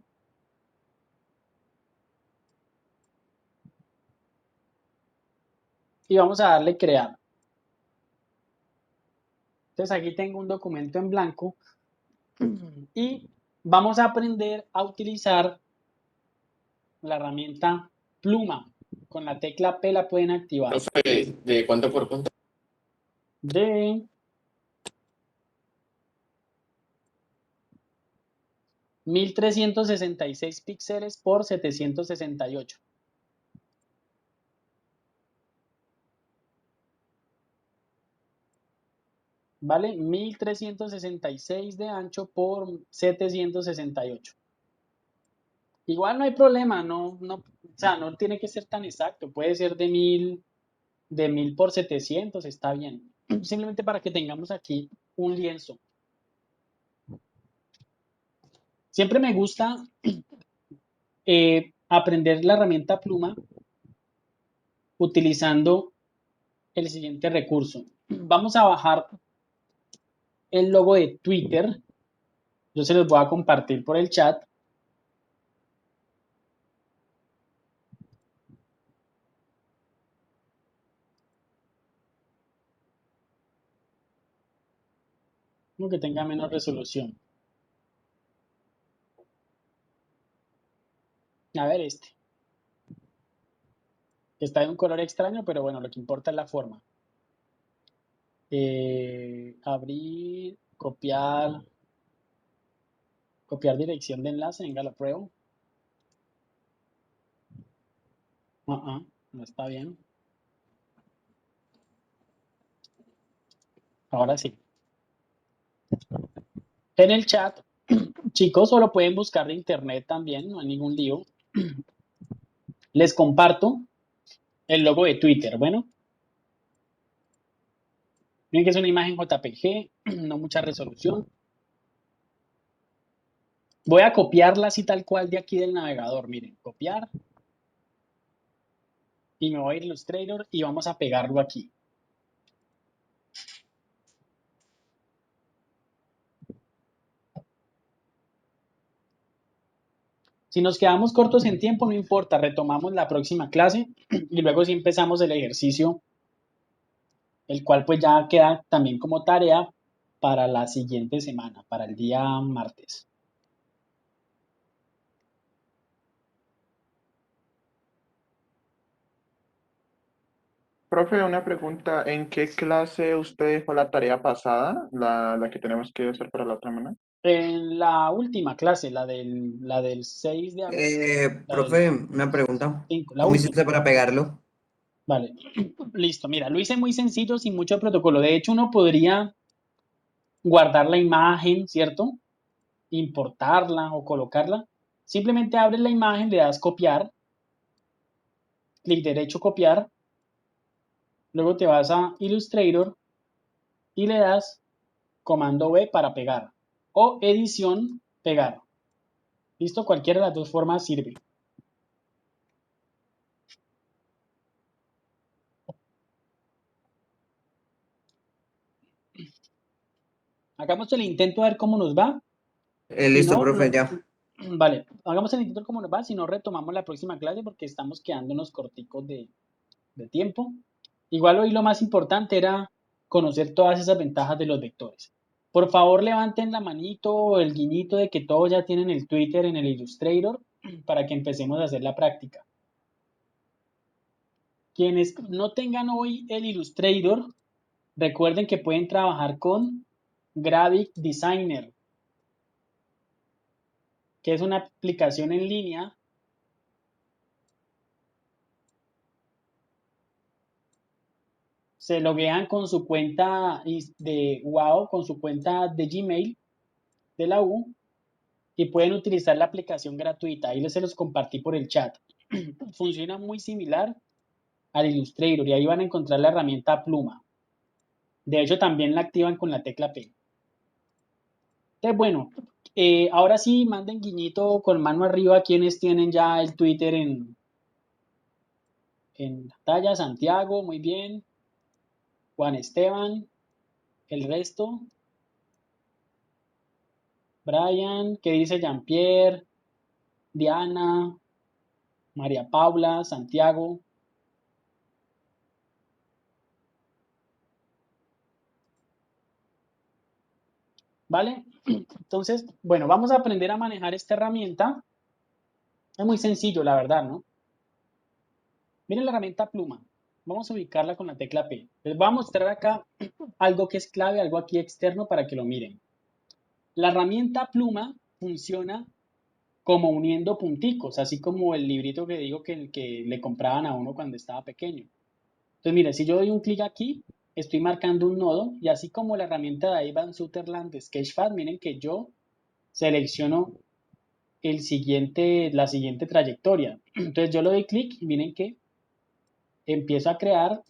Y vamos a darle crear. Entonces aquí tengo un documento en blanco y vamos a aprender a utilizar la herramienta pluma. Con la tecla P la pueden activar. Profe, ¿de cuánto por cuánto? De 1366 píxeles por 768. ¿vale? 1366 de ancho por 768. Igual no hay problema, o sea, no tiene que ser tan exacto, puede ser de 1000 por 700, está bien. Simplemente para que tengamos aquí un lienzo. Siempre me gusta aprender la herramienta pluma utilizando el siguiente recurso. Vamos a bajar el logo de Twitter. Yo se los voy a compartir por el chat. Uno que tenga menos resolución. A ver este. Está de un color extraño, pero bueno, lo que importa es la forma. Abrir, copiar dirección de enlace. Venga, lo pruebo. No está bien. Ahora sí. En el chat, chicos, solo pueden buscar de internet también, no hay ningún lío. Les comparto el logo de Twitter. Bueno, miren que es una imagen JPG, no mucha resolución. Voy a copiarla así tal cual de aquí del navegador. Miren, copiar. Y me voy a ir a Illustrator y vamos a pegarlo aquí. Si nos quedamos cortos en tiempo, no importa, retomamos la próxima clase y luego sí empezamos el ejercicio, el cual pues ya queda también como tarea para la siguiente semana, para el día martes. Profe, una pregunta. ¿En qué clase usted dejó la tarea pasada, la que tenemos que hacer para la otra semana? En la última clase, la del 6 de agosto, la del Profe, una pregunta. 5, la ¿Cómo última. hiciste para pegarlo? Vale, listo. Mira, lo hice muy sencillo, sin mucho protocolo. De hecho, uno podría guardar la imagen, ¿cierto? Importarla o colocarla. Simplemente abres la imagen, le das copiar, clic derecho copiar, luego te vas a Illustrator y le das comando V para pegar o edición pegar. Listo, cualquiera de las dos formas sirve. Hagamos el intento a ver cómo nos va. Si Listo, no, profe, ya. vale, hagamos el intento cómo nos va. Si no, retomamos la próxima clase porque estamos quedándonos corticos de tiempo. Igual hoy lo más importante era conocer todas esas ventajas de los vectores. Por favor, levanten la manito o el guiñito de que todos ya tienen el Twitter en el Illustrator para que empecemos a hacer la práctica. Quienes no tengan hoy el Illustrator, recuerden que pueden trabajar con Graphic Designer, que es una aplicación en línea se loguean con su cuenta de Wow, con su cuenta de Gmail de la U y pueden utilizar la aplicación gratuita. Ahí se los compartí por el chat. Funciona muy similar al Illustrator y ahí van a encontrar la herramienta pluma. De hecho, también la activan con la tecla P. Entonces, bueno, ahora sí, manden guiñito con mano arriba quienes tienen ya el Twitter en pantalla. Santiago, muy bien. Juan Esteban, el resto. Brian, ¿qué dice Jean-Pierre? Diana, María Paula, Santiago. ¿Vale? Entonces, bueno, vamos a aprender a manejar esta herramienta. Es muy sencillo, la verdad, ¿no? Miren la herramienta pluma. Vamos a ubicarla con la tecla P. Les voy a mostrar acá algo que es clave, algo aquí externo para que lo miren. La herramienta pluma funciona como uniendo punticos, así como el librito que digo que le compraban a uno cuando estaba pequeño. Entonces, mire, si yo doy un clic aquí, estoy marcando un nodo y así como la herramienta de Ivan Sutherland de Sketchpad, miren que yo selecciono la siguiente trayectoria. Entonces yo le doy clic y miren que empiezo a crear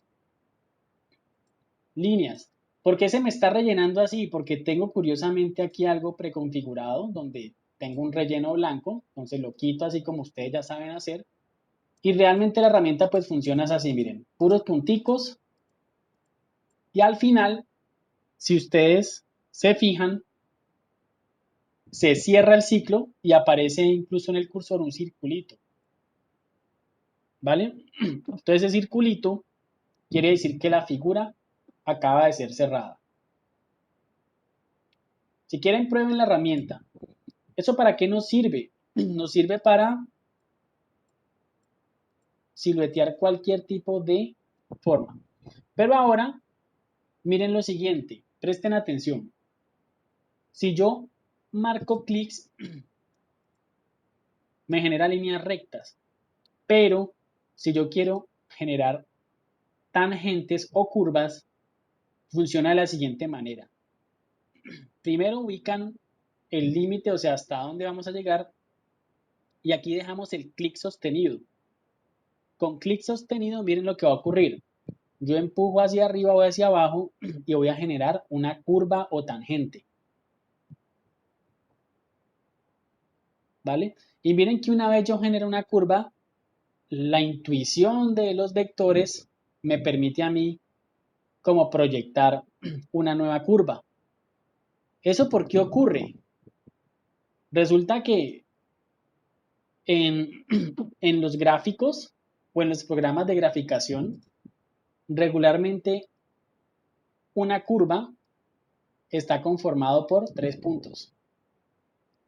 líneas. ¿Por qué se me está rellenando así? Porque tengo curiosamente aquí algo preconfigurado donde tengo un relleno blanco, entonces lo quito así como ustedes ya saben hacer. Y realmente la herramienta pues funciona así, miren, puros punticos. Y al final, si ustedes se fijan, se cierra el ciclo y aparece incluso en el cursor un circulito. ¿Vale? Entonces ese circulito quiere decir que la figura acaba de ser cerrada. Si quieren, prueben la herramienta. ¿Eso para qué nos sirve? Nos sirve para siluetear cualquier tipo de forma. Pero ahora, miren lo siguiente, presten atención. Si yo marco clics, me genera líneas rectas. Pero si yo quiero generar tangentes o curvas, funciona de la siguiente manera. Primero ubican el límite, o sea, hasta dónde vamos a llegar. Y aquí dejamos el clic sostenido. Con clic sostenido, miren lo que va a ocurrir. Yo empujo hacia arriba o hacia abajo y voy a generar una curva o tangente. ¿Vale? Y miren que una vez yo genero una curva, la intuición de los vectores me permite a mí como proyectar una nueva curva. ¿Eso por qué ocurre? Resulta que en los gráficos o en los programas de graficación, regularmente una curva está conformado por 3 puntos.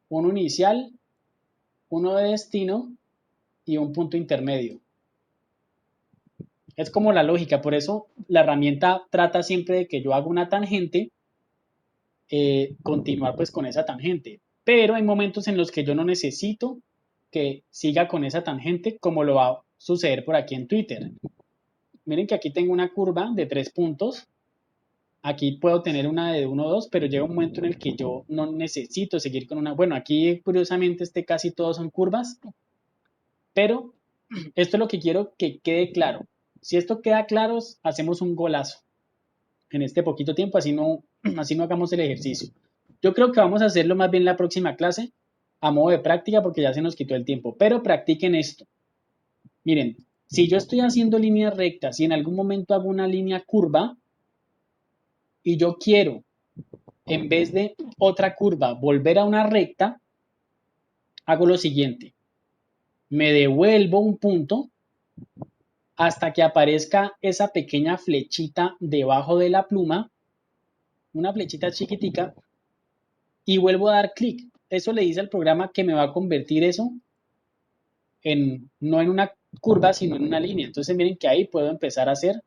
Uno inicial, uno de destino y un punto intermedio. Es como la lógica, por eso la herramienta trata siempre de que yo haga una tangente, continuar pues con esa tangente. Pero hay momentos en los que yo no necesito que siga con esa tangente, como lo va a suceder por aquí en Twitter. Miren que aquí tengo una curva de 3 puntos. Aquí puedo tener una de 1 o 2, pero llega un momento en el que yo no necesito seguir con una. Bueno, aquí curiosamente casi todos son curvas, pero esto es lo que quiero que quede claro. Si esto queda claro, hacemos un golazo en este poquito tiempo, así no hagamos el ejercicio. Yo creo que vamos a hacerlo más bien la próxima clase a modo de práctica porque ya se nos quitó el tiempo, pero practiquen esto. Miren, si yo estoy haciendo líneas rectas y en algún momento hago una línea curva y yo quiero, en vez de otra curva, volver a una recta, hago lo siguiente. Me devuelvo un punto hasta que aparezca esa pequeña flechita debajo de la pluma, una flechita chiquitica, y vuelvo a dar clic. Eso le dice al programa que me va a convertir eso no en una curva, sino en una línea. Entonces miren que ahí puedo empezar a hacer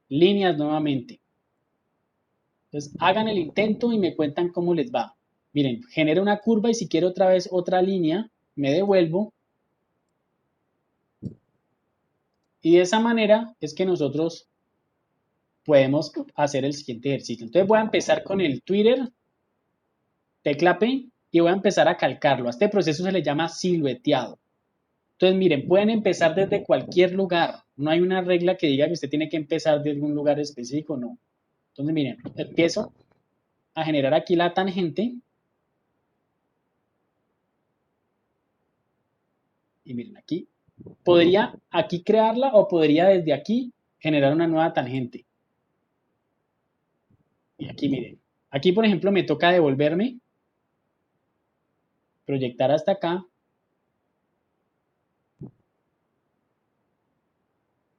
líneas nuevamente. Entonces hagan el intento y me cuentan cómo les va. Miren, genero una curva y si quiero otra vez otra línea, me devuelvo. Y de esa manera es que nosotros podemos hacer el siguiente ejercicio. Entonces voy a empezar con el Twitter, tecla P, y voy a empezar a calcarlo. A este proceso se le llama silueteado. Entonces, miren, pueden empezar desde cualquier lugar. No hay una regla que diga que usted tiene que empezar de algún lugar específico, no. Entonces, miren, empiezo a generar aquí la tangente. Y miren, aquí. Podría aquí crearla o podría desde aquí generar una nueva tangente. Y aquí, miren. Aquí, por ejemplo, me toca devolverme, proyectar hasta acá.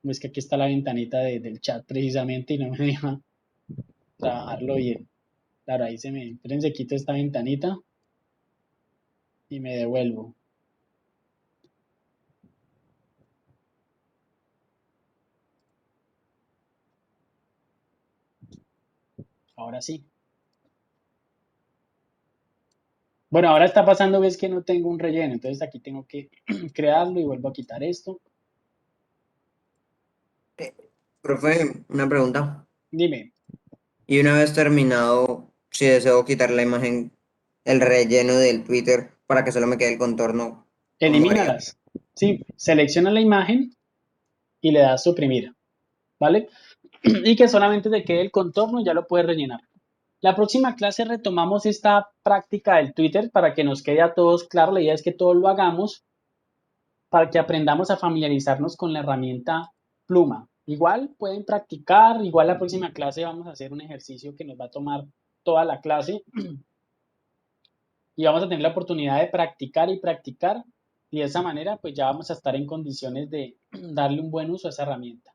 No es que aquí está la ventanita del chat precisamente y no me deja trabajarlo bien. Claro, ahí espérense, quito esta ventanita y me devuelvo. Ahora sí. Bueno, ahora está pasando, ves que no tengo un relleno, entonces aquí tengo que crearlo y vuelvo a quitar esto. Profe, una pregunta. Dime, Y una vez terminado, si deseo quitar la imagen, el relleno del Twitter para que solo me quede el contorno, ¿cómo haría? elimínalas. Sí, selecciona la imagen y le das suprimir, ¿vale? Y que solamente te quede el contorno y ya lo puedes rellenar. La próxima clase retomamos esta práctica del Twitter para que nos quede a todos claro. La idea es que todos lo hagamos para que aprendamos a familiarizarnos con la herramienta Pluma. Igual pueden practicar, igual la próxima clase vamos a hacer un ejercicio que nos va a tomar toda la clase y vamos a tener la oportunidad de practicar y practicar y de esa manera pues ya vamos a estar en condiciones de darle un buen uso a esa herramienta.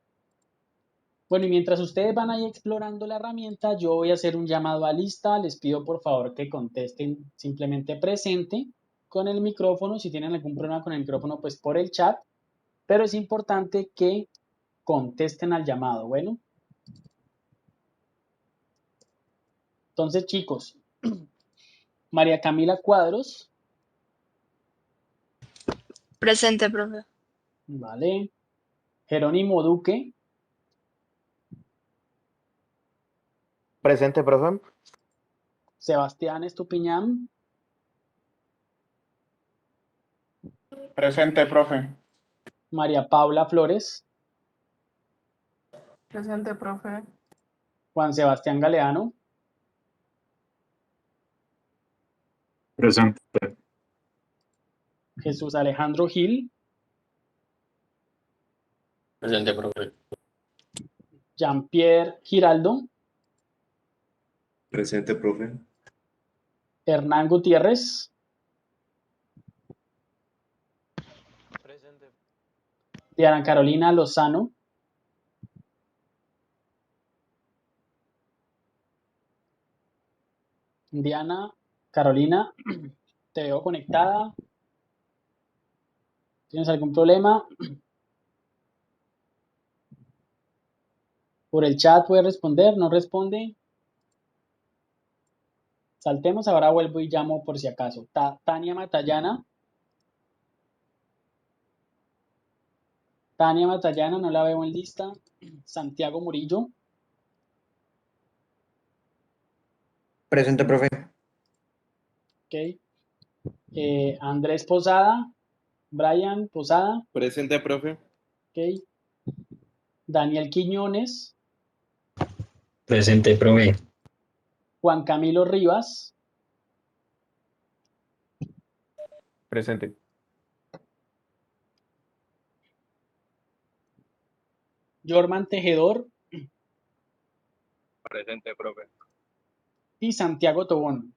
Bueno, y mientras ustedes van ahí explorando la herramienta, yo voy a hacer un llamado a lista. Les pido por favor que contesten simplemente presente con el micrófono. Si tienen algún problema con el micrófono, pues por el chat. Pero es importante que contesten al llamado. Bueno, entonces chicos, María Camila Cuadros, Presente, profe. vale. Jerónimo Duque, Presente, profe. Sebastián Estupiñán, Presente, profe. María Paula Flores, Presente, profe. Juan Sebastián Galeano, Presente. Jesús Alejandro Gil, Presente, profe. Jean-Pierre Giraldo, Presente, profe. Hernán Gutiérrez, Diana Carolina Lozano, Diana Carolina, te veo conectada. ¿Tienes algún problema? Por el chat puedes responder, no responde. Saltemos, ahora vuelvo y llamo por si acaso. Tania Matallana. Tania Matallana, no la veo en lista. Santiago Murillo. Presente, profe. Ok. Andrés Posada. Brian Posada. Presente, profe. Ok. Daniel Quiñones. Presente, profe. Juan Camilo Rivas. Presente. Jorman Tejedor Presente, profe. y Santiago Tobón.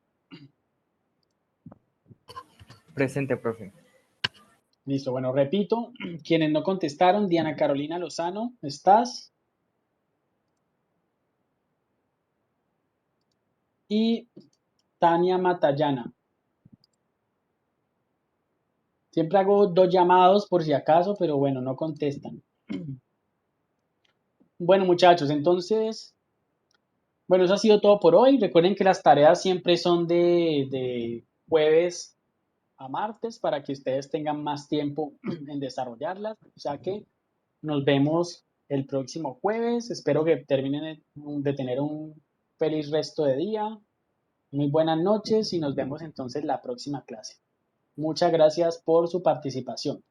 Presente, profe. Listo, bueno, repito, quienes no contestaron, Diana Carolina Lozano, ¿estás? Y Tania Matallana. Siempre hago 2 llamados por si acaso, pero bueno, no contestan. Bueno, muchachos, entonces, bueno, eso ha sido todo por hoy. Recuerden que las tareas siempre son de jueves a martes para que ustedes tengan más tiempo en desarrollarlas. O sea que nos vemos el próximo jueves. Espero que terminen de tener un feliz resto de día. Muy buenas noches y nos vemos entonces la próxima clase. Muchas gracias por su participación.